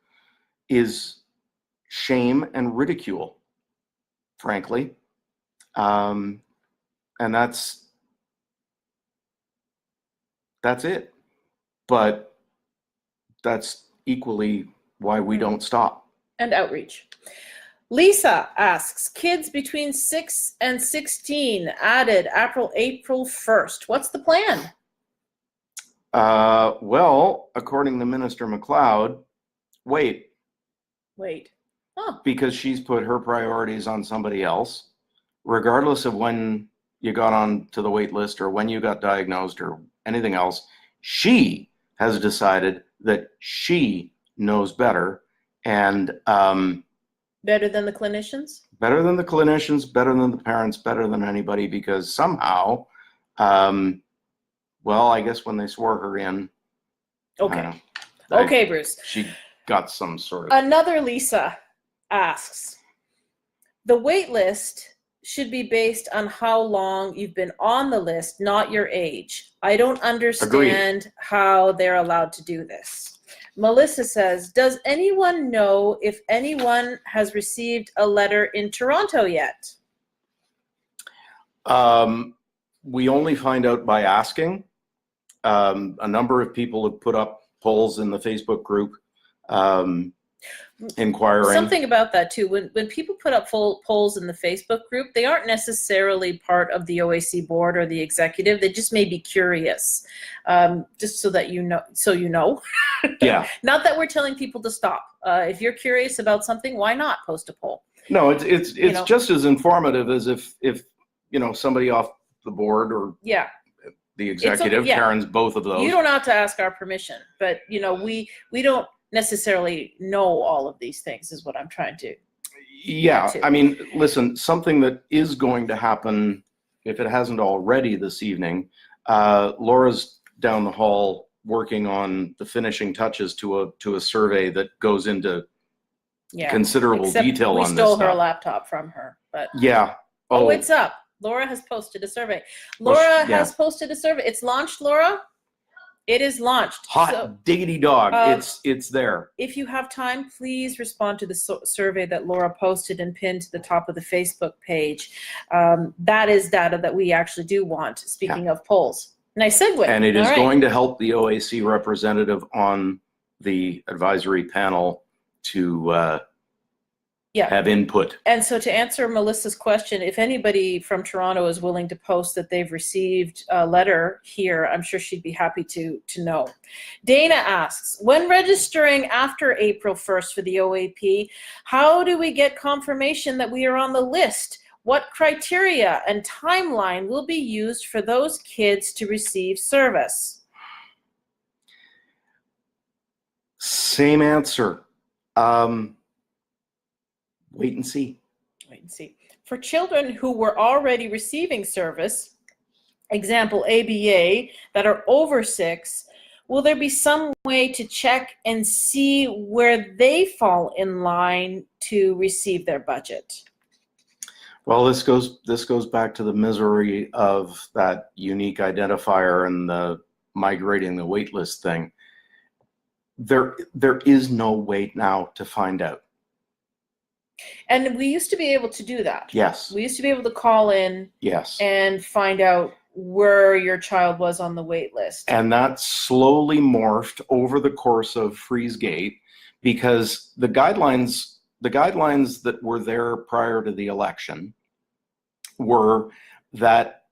is shame and ridicule, frankly. And that's it. But that's equally why we don't stop. And outreach. Lisa asks, kids between 6 and 16 added April 1st. What's the plan? Well, according to Minister McLeod, wait. Oh. Because she's put her priorities on somebody else, regardless of when you got on to the wait list or when you got diagnosed or anything else. She has decided that she knows better, and better than the clinicians? Better than the clinicians, better than the parents, better than anybody, because somehow, well, I guess when they swore her in. Okay. Okay, Bruce. She got some sort of. Another Lisa asks, the wait list should be based on how long you've been on the list, not your age. I don't understand how they're allowed to do this. Melissa says, does anyone know if anyone has received a letter in Toronto yet? We only find out by asking. A number of people have put up polls in the Facebook group inquiring. Something about that too. When people put up polls in the Facebook group, they aren't necessarily part of the OAC board or the executive. They just may be curious, just so that you know. Yeah. Not that we're telling people to stop. If you're curious about something, why not post a poll? No, it's just as informative as if somebody off the board or the executive, Karen's both of those. You don't have to ask our permission, but we don't necessarily know all of these things, is what I'm trying to. Yeah, I mean, listen, something that is going to happen, if it hasn't already this evening, Laura's down the hall working on the finishing touches to a survey that goes into considerable detail on this stuff. We stole her laptop from her, but yeah. Oh, it's up. Laura has posted a survey. Laura has posted a survey. It's launched, Laura. It is launched. Hot diggity dog. It's there. If you have time, please respond to the survey that Laura posted and pinned to the top of the Facebook page. That is data that we actually do want, speaking of polls. Nice segue. And it is going to help the OAC representative on the advisory panel to have input. And so to answer Melissa's question, if anybody from Toronto is willing to post that they've received a letter here, I'm sure she'd be happy to know. Dana asks, when registering after April 1st for the OAP, how do we get confirmation that we are on the list? What criteria and timeline will be used for those kids to receive service? Same answer. Wait and see. Wait and see. For children who were already receiving service, example ABA, that are over 6, will there be some way to check and see where they fall in line to receive their budget? Well, this goes back to the misery of that unique identifier and the migrating the wait list thing. There is no way now to find out. And we used to be able to do that. Yes. We used to be able to call in and find out where your child was on the wait list. And that slowly morphed over the course of FreezeGate, because the guidelines that were there prior to the election were that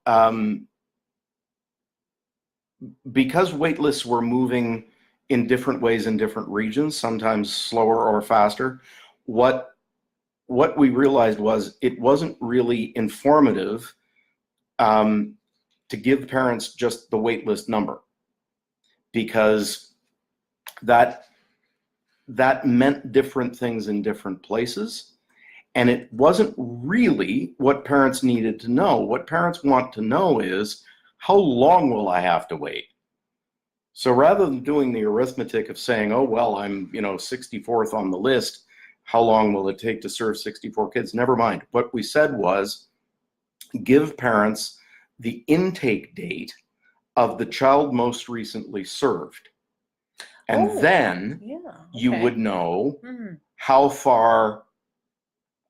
because wait lists were moving in different ways in different regions, sometimes slower or faster, what we realized was it wasn't really informative to give parents just the waitlist number, because that meant different things in different places, and it wasn't really what parents needed to know. What parents want to know is, how long will I have to wait? So rather than doing the arithmetic of saying, oh, well, I'm 64th on the list, how long will it take to serve 64 kids? Never mind. What we said was, give parents the intake date of the child most recently served. And then you would know how far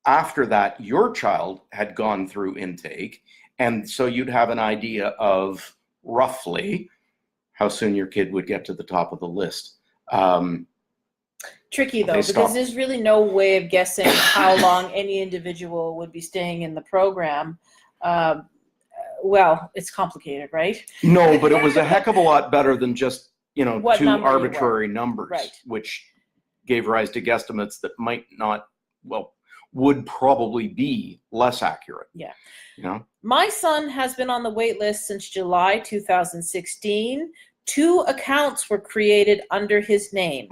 after that your child had gone through intake. And so you'd have an idea of roughly how soon your kid would get to the top of the list. tricky though, They because stopped. there's really no way of guessing how long any individual would be staying in the program. Well, it's complicated, right? No, but it was a heck of a lot better than just, What two number you were. arbitrary numbers, Right. which gave rise to guesstimates that might not, would probably be less accurate. Yeah. My son has been on the wait list since July 2016. 2 accounts were created under his name.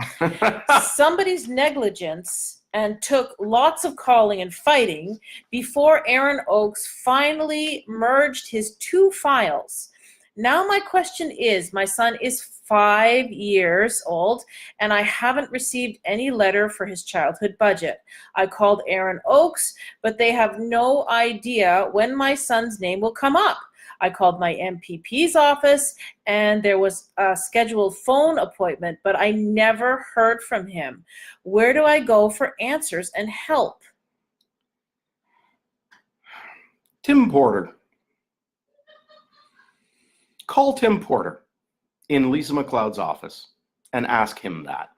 Somebody's negligence and took lots of calling and fighting before Aaron Oakes finally merged his 2 files. Now my question is, my son is 5 years old and I haven't received any letter for his childhood budget. I called Aaron Oakes, but they have no idea when my son's name will come up. I called my MPP's office and there was a scheduled phone appointment, but I never heard from him. Where do I go for answers and help? Tim Porter. Call Tim Porter in Lisa McLeod's office and ask him that.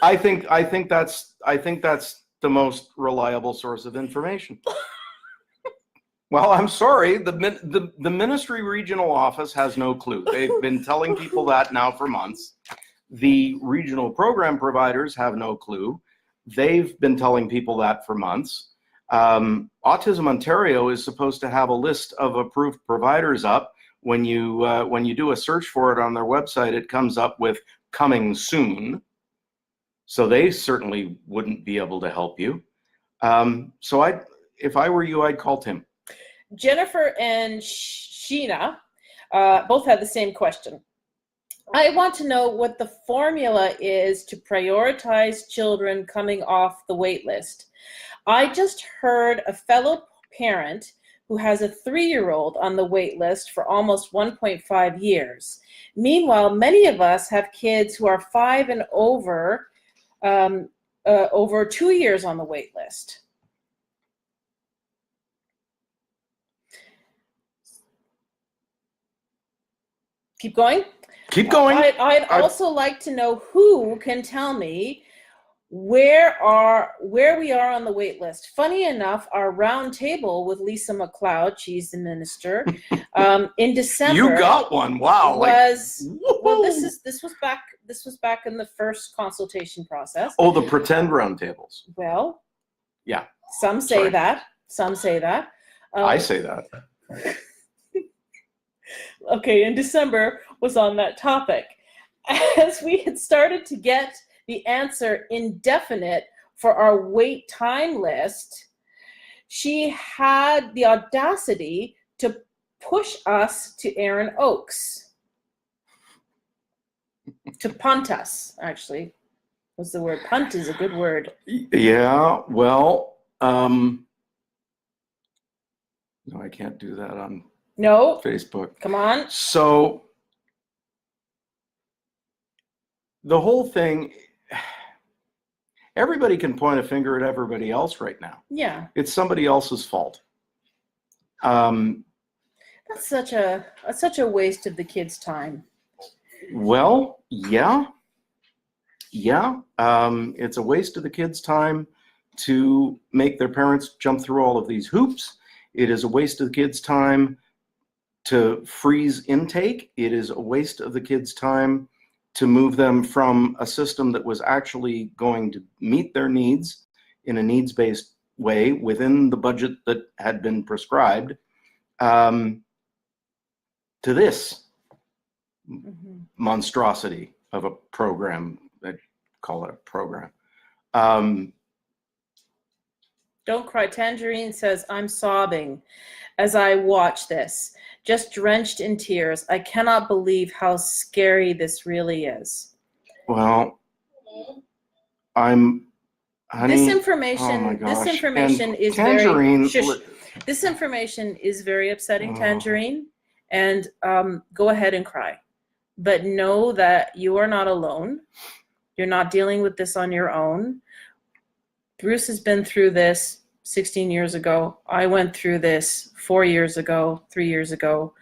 I think that's the most reliable source of information. Well, I'm sorry, the ministry regional office has no clue. They've been telling people that now for months. The regional program providers have no clue. They've been telling people that for months. Autism Ontario is supposed to have a list of approved providers up. When you do a search for it on their website, it comes up with coming soon. So they certainly wouldn't be able to help you. So if I were you, I'd call Tim. Jennifer and Sheena both had the same question. I want to know what the formula is to prioritize children coming off the wait list. I just heard a fellow parent who has a 3-year-old on the wait list for almost 1.5 years. Meanwhile, many of us have kids who are 5 and over 2 years on the wait list. Keep going? Keep going. I'd also like to know who can tell me where we are on the wait list. Funny enough, our round table with Lisa McLeod, she's the minister, in December. You got one. Wow. Well, this was back in the first consultation process. Oh, the pretend round tables. Well, yeah. Some say that. Some say that. I say that. Okay, in December was on that topic. As we had started to get the answer indefinite for our wait time list, she had the audacity to push us to Aaron Oakes. To punt us, actually, was the word. Punt is a good word. Yeah, well, no, I can't do that on Facebook. Come on. So the whole thing, everybody can point a finger at everybody else right now. Yeah. It's somebody else's fault. That's such a waste of the kids' time. Well, yeah. It's a waste of the kids' time to make their parents jump through all of these hoops. It is a waste of the kids' time to freeze intake. It is a waste of the kids' time to move them from a system that was actually going to meet their needs in a needs-based way within the budget that had been prescribed, to this monstrosity of a program. I call it a program. Don't Cry Tangerine says, I'm sobbing as I watch this, just drenched in tears. I cannot believe how scary this really is. Well, honey, this information, oh my gosh. this information and is Tangerine, very, this information is very upsetting, Tangerine, and go ahead and cry. But know that you are not alone. You're not dealing with this on your own. Bruce has been through this 16 years ago. I went through this 4 years ago, 3 years ago.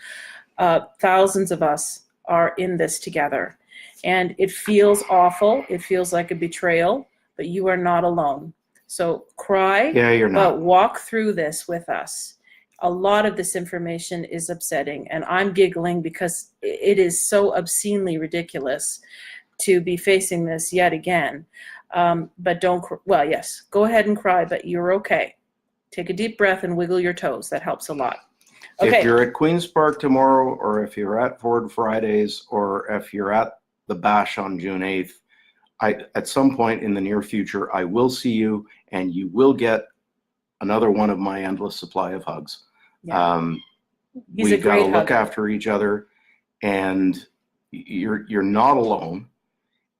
Thousands of us are in this together. And it feels awful. It feels like a betrayal, but you are not alone. So cry, Yeah, you're not. but walk through this with us. A lot of this information is upsetting, and I'm giggling because it is so obscenely ridiculous to be facing this yet again. But don't, well, yes, go ahead and cry, but you're okay. Take a deep breath and wiggle your toes. That helps a lot. Okay. If you're at Queen's Park tomorrow, or if you're at Ford Fridays, or if you're at the Bash on June 8th, at some point in the near future, I will see you, and you will get another one of my endless supply of hugs. Yeah. He's We've a got to great look hugger. after each other, and you're not alone.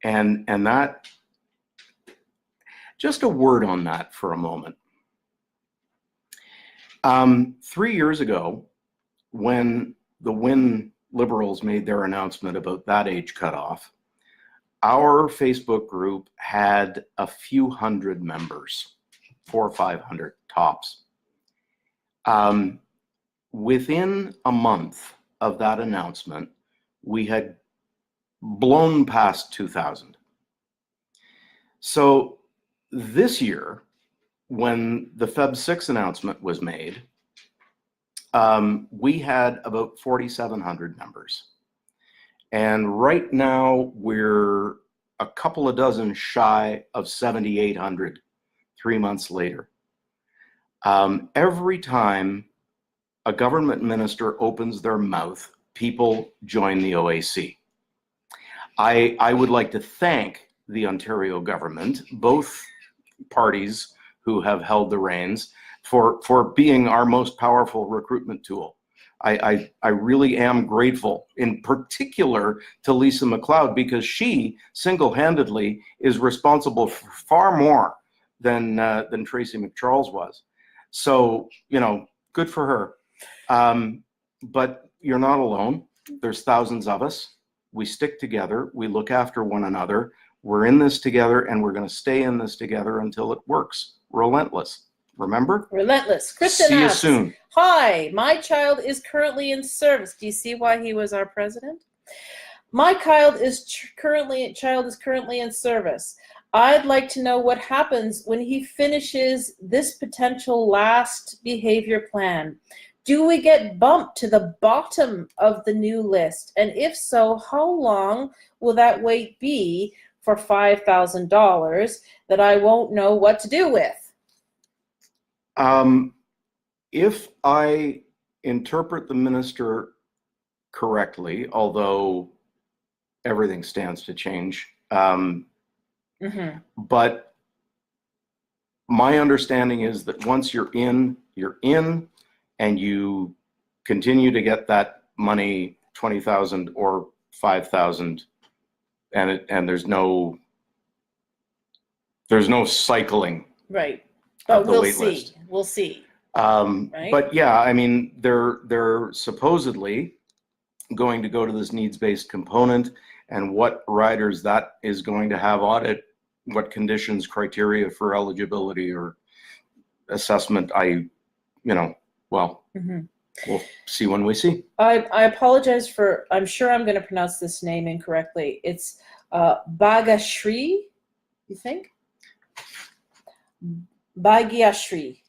And that, just a word on that for a moment. 3 years ago, when the Wynn Liberals made their announcement about that age cutoff, our Facebook group had a few hundred members, 400 or 500 tops. Within a month of that announcement, we had blown past 2,000. So this year, when the Feb 6 announcement was made, we had about 4,700 members. And right now we're a couple of dozen shy of 7,800 3 months later. Every time a government minister opens their mouth, people join the OAC. I would like to thank the Ontario government, both parties who have held the reins, for being our most powerful recruitment tool. I really am grateful, in particular to Lisa MacLeod, because she single-handedly is responsible for far more than Tracy McCharles was. So, you know, good for her. But you're not alone. There's thousands of us. We stick together. We look after one another. We're in this together, and we're going to stay in this together until it works. Relentless. Remember? Relentless. Kristen See you asks, soon. Hi, my child is currently in service. Do you see why he was our president? My child is currently in service. I'd like to know what happens when he finishes this potential last behavior plan. Do we get bumped to the bottom of the new list? And if so, how long will that wait be for $5,000 that I won't know what to do with? If I interpret the minister correctly, although everything stands to change, but my understanding is that once you're in, and you continue to get that money, 20,000 or 5,000, and there's no cycling. Right. But we'll see. We'll see. Right? But yeah, I mean, they're supposedly going to go to this needs-based component, and what riders that is going to have audit, what conditions, criteria for eligibility or assessment, we'll see when we see. I apologize for, I'm sure I'm going to pronounce this name incorrectly. It's Bagashri, you think? Bhagyashri.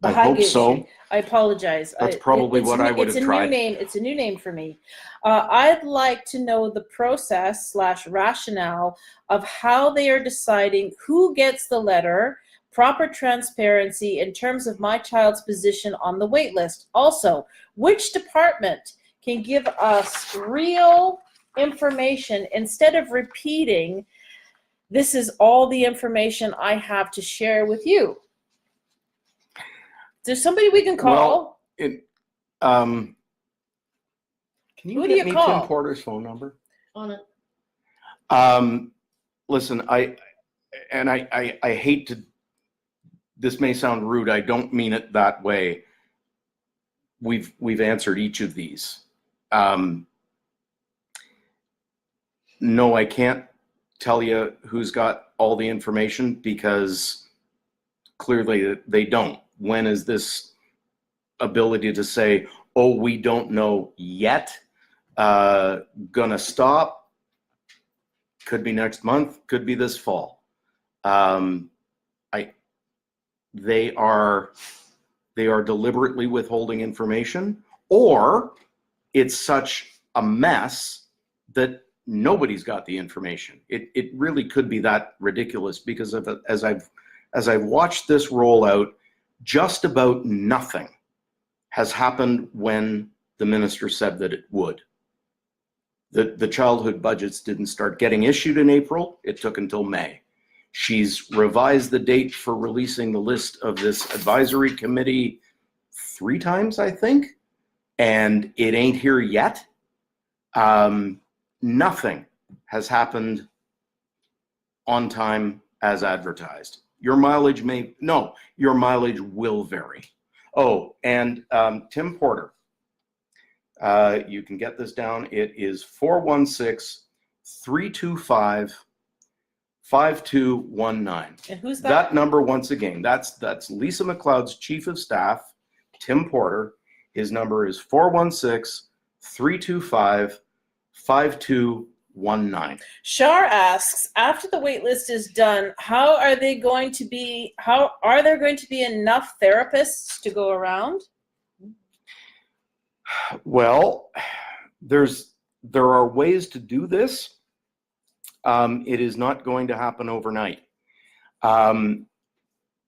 I hope so. I apologize. That's probably what I would have tried. It's a new name for me. I'd like to know the process / rationale of how they are deciding who gets the letter, proper transparency in terms of my child's position on the wait list. Also, which department can give us real information instead of repeating, this is all the information I have to share with you? Is there somebody we can call? Well, can you Who do get you me call? Tim Porter's phone number? On it. Listen, I hate to, this may sound rude, I don't mean it that way. We've answered each of these. No, I can't tell you who's got all the information because clearly they don't. When is this ability to say, oh, we don't know yet, Gonna stop. Could be next month. Could be this fall. They are deliberately withholding information, or it's such a mess that nobody's got the information. It really could be that ridiculous, because as I've watched this roll out, just about nothing has happened when the minister said that it would. The childhood budgets didn't start getting issued in April. It took until May. She's revised the date for releasing the list of this advisory committee 3 times, I think, and it ain't here yet. Nothing has happened on time as advertised. Your mileage will vary. Oh, and Tim Porter, you can get this down. It is 416-325-5219. And who's that? That number, once again, that's Lisa McLeod's chief of staff, Tim Porter. His number is 416-325-5219. Shar asks, after the wait list is done, are there going to be enough therapists to go around? Well, there are ways to do this. It is not going to happen overnight. Under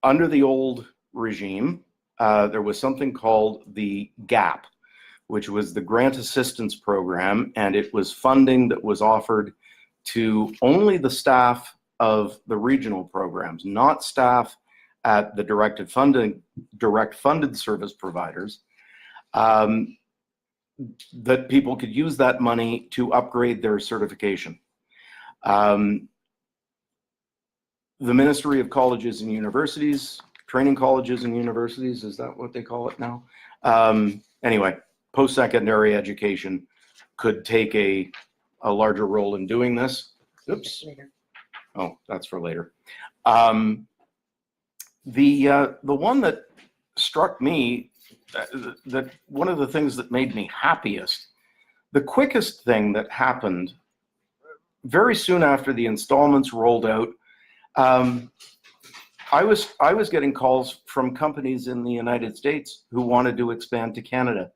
the old regime, there was something called the GAP, which was the Grant Assistance Program, and it was funding that was offered to only the staff of the regional programs, not staff at the direct funded service providers, that people could use that money to upgrade their certification. The Ministry of Colleges and Universities, Training Colleges and Universities, is that what they call it now? Anyway, post-secondary education could take a larger role in doing this. Oops. Oh, that's for later. The one that struck me, that one of the things that made me happiest, the quickest thing that happened very soon after the installments rolled out, I was getting calls from companies in the United States who wanted to expand to Canada.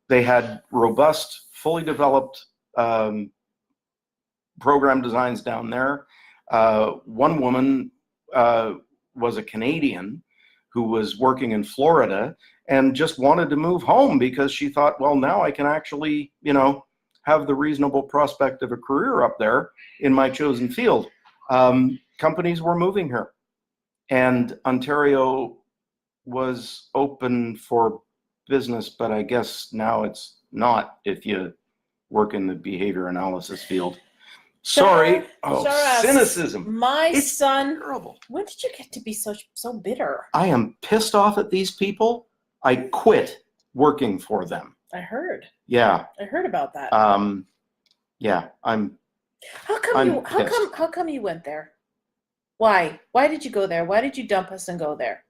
They had robust, fully developed program designs down there. One woman was a Canadian who was working in Florida and just wanted to move home because she thought, well, now I can actually, have the reasonable prospect of a career up there in my chosen field. Companies were moving here, and Ontario was open for business, but I guess now it's not if you work in the behavior analysis field. Sorry. Cynicism. My It's son, terrible. when did you get to be so bitter? I am pissed off at these people. I quit working for them. I heard. Yeah. I heard about that. Yeah, I'm How come you went there? Why? Why did you go there? Why did you dump us and go there?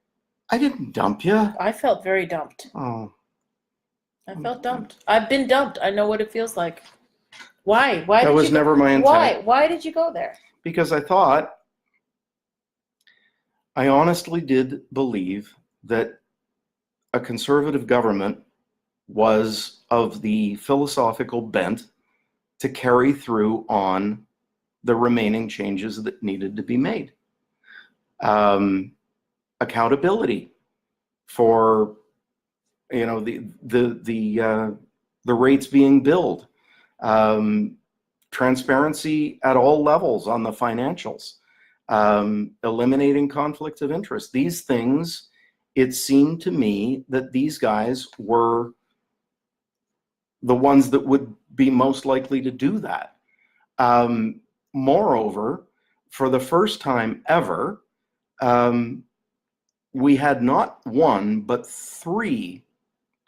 I didn't dump you. I felt very dumped. Oh. I felt dumped. I've been dumped. I know what it feels like. Why? Why? That was never my intent. Why? Why did you go there? Because I honestly did believe that a conservative government was of the philosophical bent to carry through on the remaining changes that needed to be made. Accountability for, the rates being billed, transparency at all levels on the financials, eliminating conflicts of interest. These things, it seemed to me that these guys were the ones that would be most likely to do that. Moreover, for the first time ever, we had not one, but 3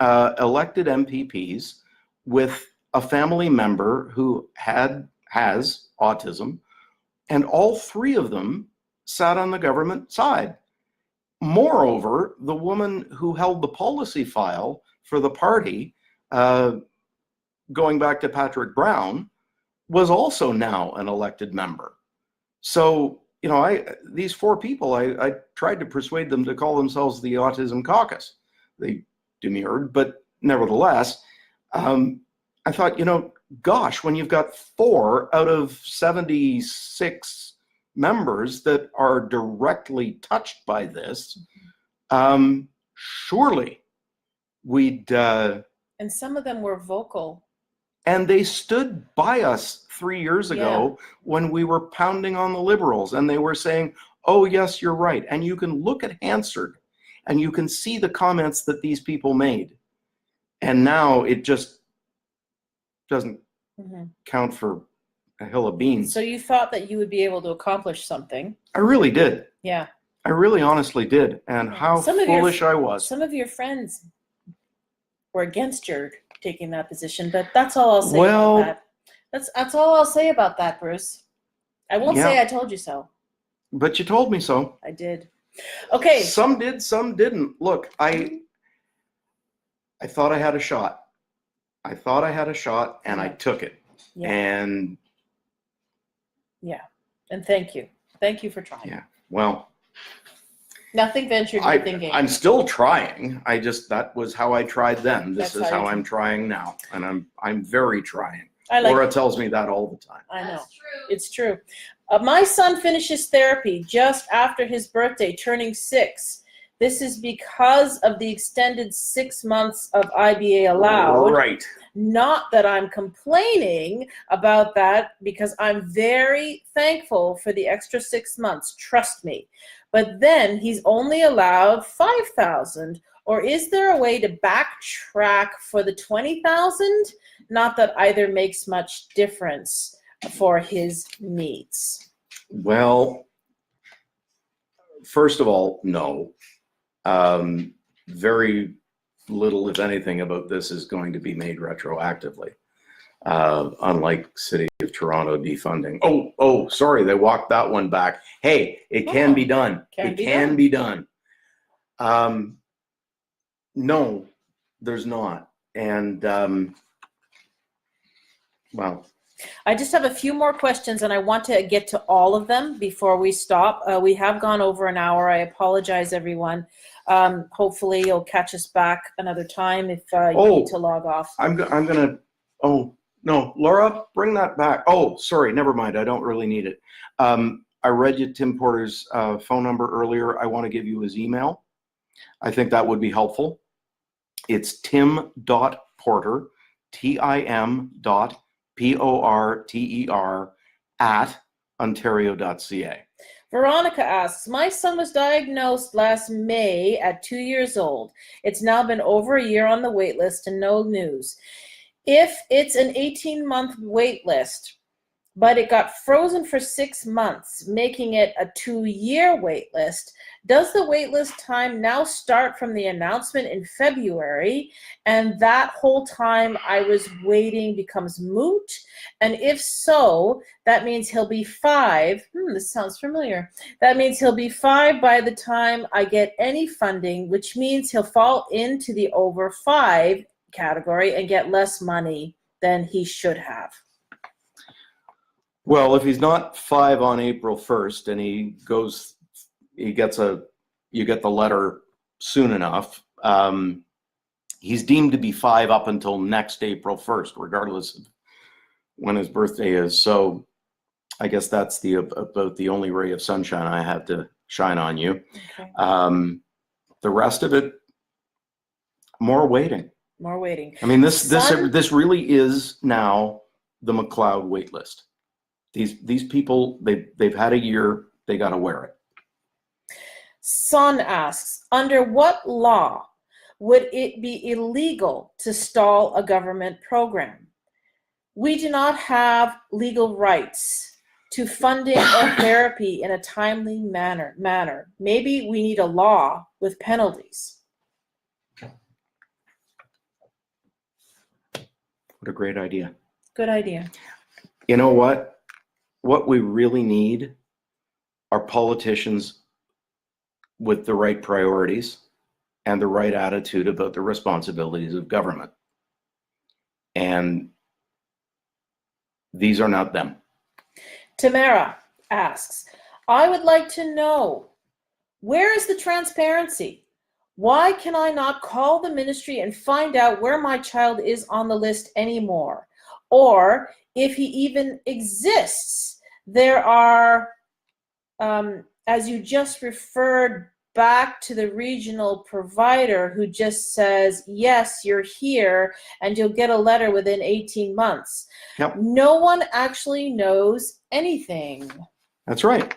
elected MPPs with a family member who has autism, and all 3 of them sat on the government side. Moreover, the woman who held the policy file for the party going back to Patrick Brown, was also now an elected member. So, you know, these 4 people, I tried to persuade them to call themselves the Autism Caucus. They demurred, but nevertheless, I thought, you know, gosh, when you've got 4 out of 76 members that are directly touched by this, surely we'd... and some of them were vocal. And they stood by us 3 years ago when we were pounding on the Liberals, and they were saying, oh, yes, you're right. And you can look at Hansard and you can see the comments that these people made. And now it just doesn't count for a hill of beans. So you thought that you would be able to accomplish something. I really did. Yeah. I really honestly did. And how foolish I was. Some of your friends were against your taking that position, but that's all I'll say about that. That's all I'll say about that, Bruce. I won't say I told you so. But you told me so. I did. Okay. Some did, some didn't. Look, I thought I had a shot. I thought I had a shot, and I took it. Yeah. And and thank you. Thank you for trying. Yeah. Well, nothing ventured, nothing gained. I'm still trying. That was how I tried then. This is how I'm trying now, and I'm very trying. Laura tells me that all the time. I know. That's true. It's true. My son finishes therapy just after his birthday, turning 6. This is because of the extended 6 months of IBA allowed. Right. Not that I'm complaining about that, because I'm very thankful for the extra 6 months. Trust me. But then he's only allowed 5,000. Or is there a way to backtrack for the 20,000? Not that either makes much difference for his needs. Well, first of all, no. Very little, if anything, about this is going to be made retroactively, unlike City of Toronto defunding. Oh, sorry, they walked that one back. Hey, it can be done. It can be done. No, there's not. And, well. I just have a few more questions, and I want to get to all of them before we stop. We have gone over an hour. I apologize, everyone. Hopefully you'll catch us back another time if you need to log off. I'm gonna, oh, no, Laura, bring that back. Oh, sorry, never mind. I don't really need it. I read you Tim Porter's phone number earlier. I want to give you his email. I think that would be helpful. It's tim.porter, tim.porter @ontario.ca. Veronica asks, my son was diagnosed last May at 2 years old. It's now been over a year on the wait list and no news. If it's an 18-month wait list, but it got frozen for 6 months, making it a 2-year wait list, does the wait list time now start from the announcement in February, and that whole time I was waiting becomes moot? And if so, that means he'll be 5. This sounds familiar. That means he'll be 5 by the time I get any funding, which means he'll fall into the over 5 category and get less money than he should have. Well, if he's not 5 on April 1st and you get the letter soon enough, he's deemed to be 5 up until next April 1st, regardless of when his birthday is. So I guess that's about the only ray of sunshine I have to shine on you. Okay. The rest of it, more waiting. More waiting. I mean, this really is now the McLeod wait list. These people, they've had a year, they got to wear it. Son asks, under what law would it be illegal to stall a government program? We do not have legal rights to funding or therapy in a timely manner. Maybe we need a law with penalties. What a great idea. Good idea. You know what? What we really need are politicians with the right priorities and the right attitude about the responsibilities of government. And These are not them. Tamara asks, I would like to know, where is the transparency? Why can I not call the ministry and find out where my child is on the list anymore? Or if he even exists? There are, as you just referred back to the regional provider who just says, yes, you're here, and you'll get a letter within 18 months. Yep. No one actually knows anything. That's right.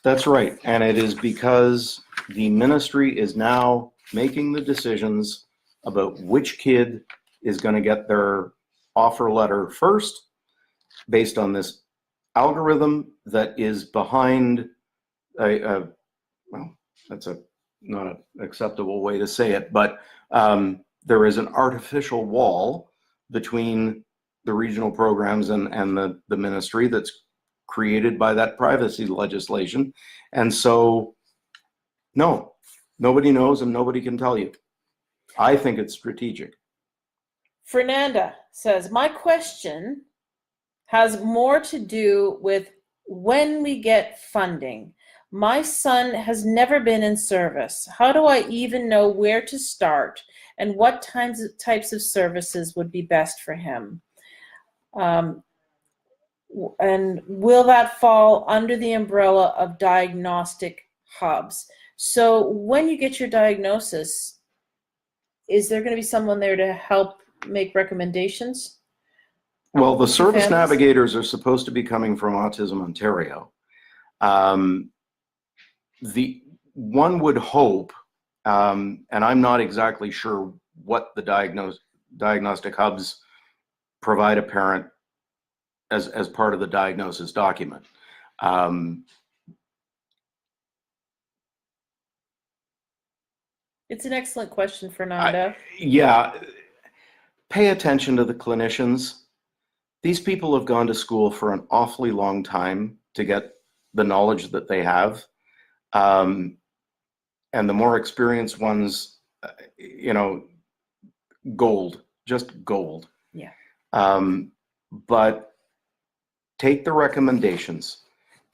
That's right. And it is because the ministry is now making the decisions about which kid is going to get their offer letter first, based on this algorithm that is behind well, that's not an acceptable way to say it, but there is an artificial wall between the regional programs and the ministry that's created by that privacy legislation. And so, no, nobody knows and nobody can tell you. I think it's strategic. Fernanda says, my question has more to do with when we get funding. My son has never been in service. How do I even know where to start and what types of services would be best for him? And will that fall under the umbrella of diagnostic hubs? So when you get your diagnosis, is there going to be someone there to help make recommendations? Well, the service families? navigators are supposed to be coming from Autism Ontario. The one would hope, and I'm not exactly sure what the diagnostic hubs provide a parent as part of the diagnosis document. It's an excellent question, Fernanda. Yeah, pay attention to the clinicians. These people have gone to school for an awfully long time to get the knowledge that they have. And the more experienced ones, gold, just gold. Yeah. But take the recommendations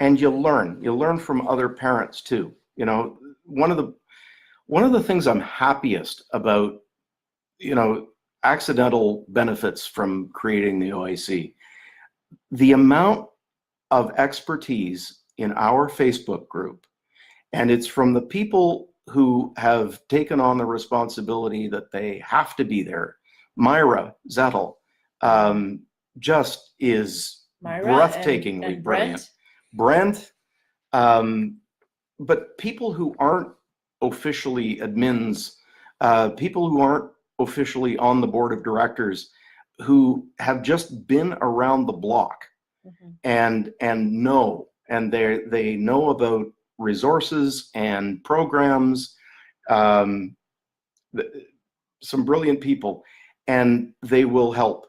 and you learn from other parents too. One of the things I'm happiest about, accidental benefits from creating the OAC, the amount of expertise in our Facebook group, and it's from the people who have taken on the responsibility that they have to be there. Myra Zettel just is breathtakingly and brilliant. Brent, but people who aren't officially admins, people who aren't officially on the board of directors, who have just been around the block and know, and they know about resources and programs, some brilliant people, and they will help.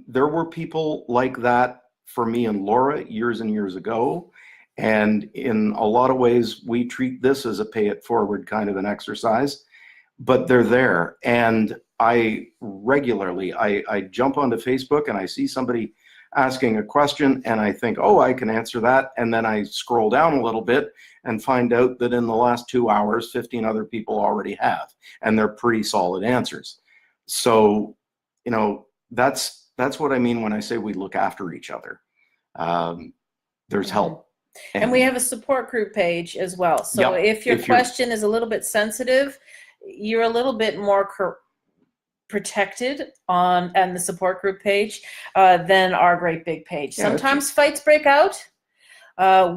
There were people like that for me and Laura years and years ago, and in a lot of ways we treat this as a pay it forward kind of an exercise, but they're there. And I regularly I jump onto Facebook and I see somebody asking a question and I think, oh, I can answer that, and then I scroll down a little bit and find out that in the last 2 hours 15 other people already have, and they're pretty solid answers. So that's what I mean when I say we look after each other. There's help. And we have a support group page as well. So if your question is a little bit sensitive, you're a little bit more protected on the support group page than our great big page. Sometimes fights break out.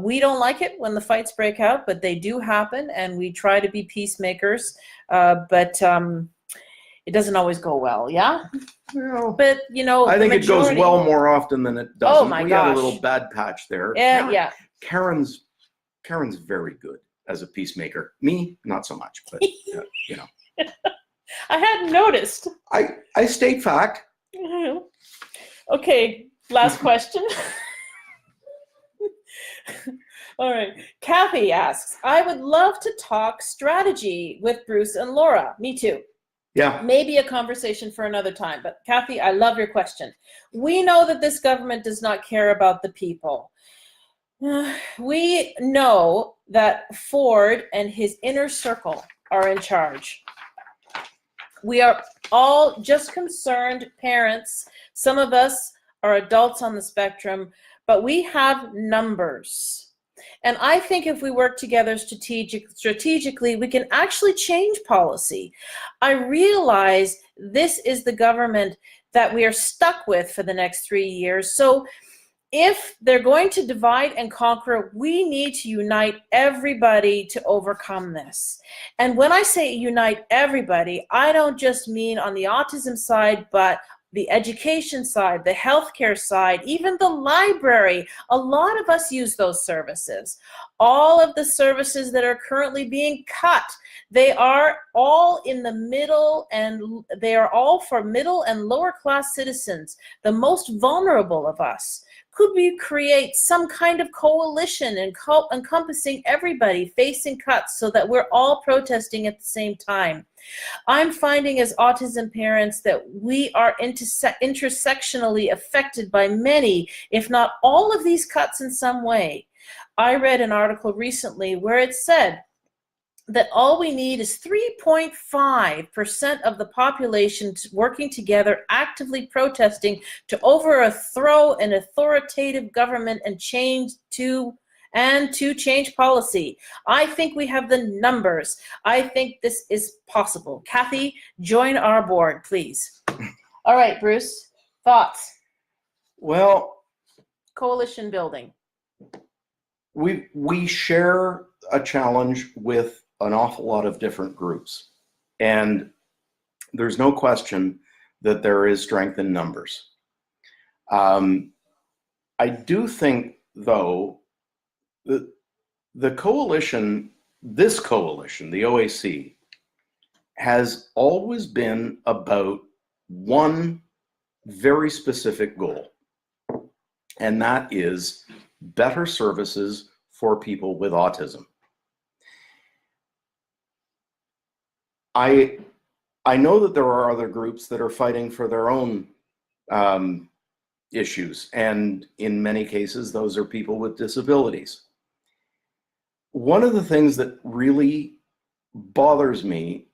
We don't like it when the fights break out, but they do happen, and we try to be peacemakers. But it doesn't always go well, yeah? Well, but, I think it goes well more often than it doesn't. Oh, my gosh. We had a little bad patch there. Yeah. Karen's very good as a peacemaker. Me, not so much, but, I hadn't noticed. I state fact. Okay, last question. All right. Kathy asks, I would love to talk strategy with Bruce and Laura. Me too. Yeah. Maybe a conversation for another time. But Kathy, I love your question. We know that this government does not care about the people. We know that Ford and his inner circle are in charge. We are all just concerned parents. Some of us are adults on the spectrum, but we have numbers. And I think if we work together strategically, we can actually change policy. I realize this is the government that we are stuck with for the next 3 years. So if they're going to divide and conquer, we need to unite everybody to overcome this. And when I say unite everybody, I don't just mean on the autism side, but the education side, the healthcare side, even the library. A lot of us use those services. All of the services that are currently being cut, they are all in the middle, and they are all for middle and lower class citizens, the most vulnerable of us. Could we create some kind of coalition encompassing everybody facing cuts so that we're all protesting at the same time? I'm finding as autism parents that we are intersectionally affected by many, if not all of these cuts in some way. I read an article recently where it said that all we need is 3.5% of the population working together, actively protesting to overthrow an authoritative government and to change policy. I think we have the numbers. I think this is possible. Kathy, join our board, please. All right, Bruce, thoughts? Well, Coalition building. we share a challenge with an awful lot of different groups, and there's no question that there is strength in numbers. I do think, though, that the coalition, this coalition, the OAC, has always been about one very specific goal, and that is better services for people with autism. I know that there are other groups that are fighting for their own issues, and in many cases, those are people with disabilities. One of the things that really bothers me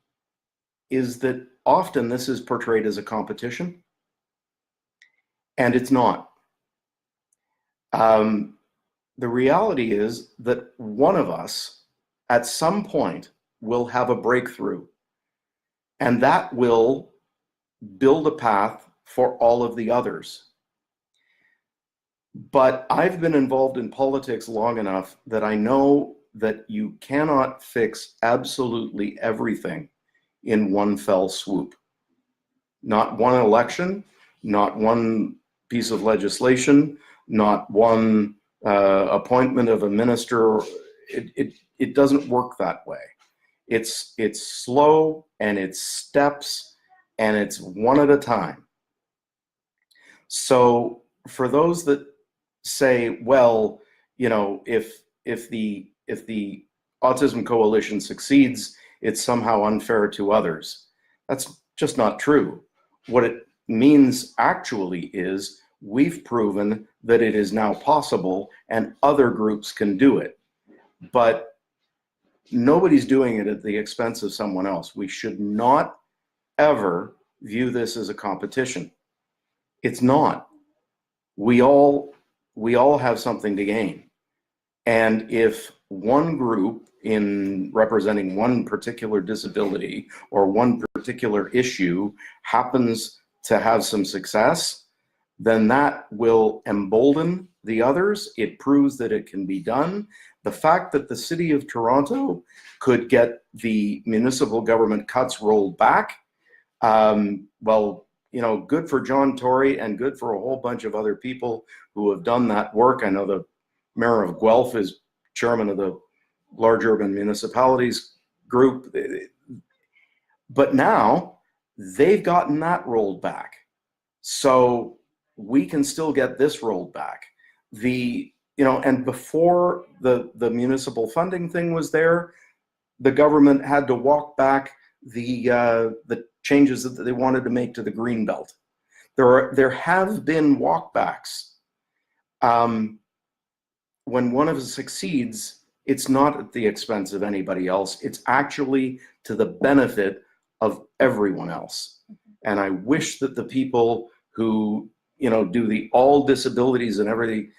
is that often this is portrayed as a competition, and it's not. The reality is that one of us at some point will have a breakthrough, and that will build a path for all of the others. But I've been involved in politics long enough that I know that you cannot fix absolutely everything in one fell swoop. Not one election, not one piece of legislation, not one appointment of a minister. It doesn't work that way. It's slow, and it's steps, and it's one at a time. So for those that say, well, you know, if the Autism Coalition succeeds, it's somehow unfair to others. That's just not true. What it means actually is we've proven that it is now possible and other groups can do it. But nobody's doing it at the expense of someone else. We should not ever view this as a competition. It's not. We all have something to gain. And if one group in representing one particular disability or one particular issue happens to have some success, then that will embolden the others. It proves that it can be done. The fact that the City of Toronto could get the municipal government cuts rolled back, well, you know, good for John Tory and good for a whole bunch of other people who have done that work. I know the Mayor of Guelph is chairman of the Large Urban Municipalities Group. But now they've gotten that rolled back. So we can still get this rolled back. And before the municipal funding thing was there, the government had to walk back the changes that they wanted to make to the green belt. There have been walkbacks. When one of us succeeds, it's not at the expense of anybody else. It's actually to the benefit of everyone else. And I wish that the people who, you know, do the all disabilities and everything,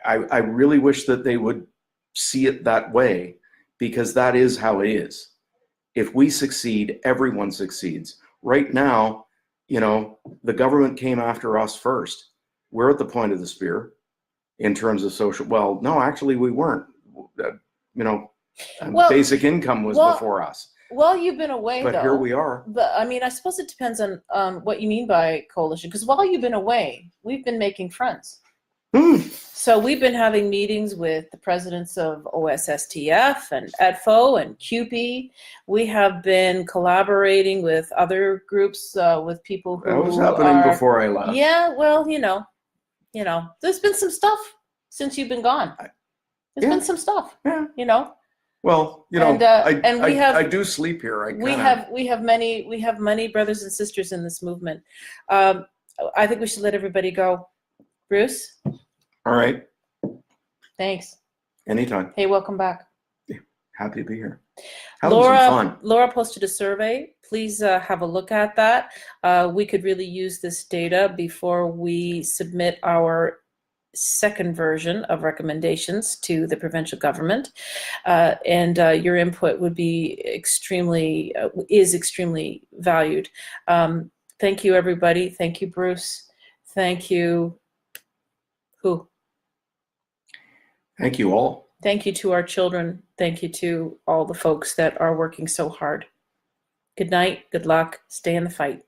I really wish that they would see it that way, because that is how it is. If we succeed, everyone succeeds. Right now, you know, the government came after us first. We're at the point of the spear in terms of social. Well, no, actually we weren't. You know, basic income was before us. While you've been away, but though, here we are. But I mean, I suppose it depends on what you mean by coalition. Because while you've been away, we've been making friends. So we've been having meetings with the presidents of OSSTF and EDFO and CUPE. We have been collaborating with other groups, with people who That was happening before I left. Yeah, well, you know, there's been some stuff since you've been gone. There's been some stuff. Yeah. You know. Well, you know, and I do sleep here. We have many brothers and sisters in this movement. I think we should let everybody go. Bruce. All right. Thanks. Anytime. Hey, welcome back. Yeah, happy to be here. Having some fun. Laura posted a survey. Please have a look at that. We could really use this data before we submit our second version of recommendations to the provincial government, and your input would be extremely valued. Thank you, everybody. Thank you, Bruce. Thank you. Who? Thank you all. Thank you to our children. Thank you to all the folks that are working so hard. Good night. Good luck. Stay in the fight.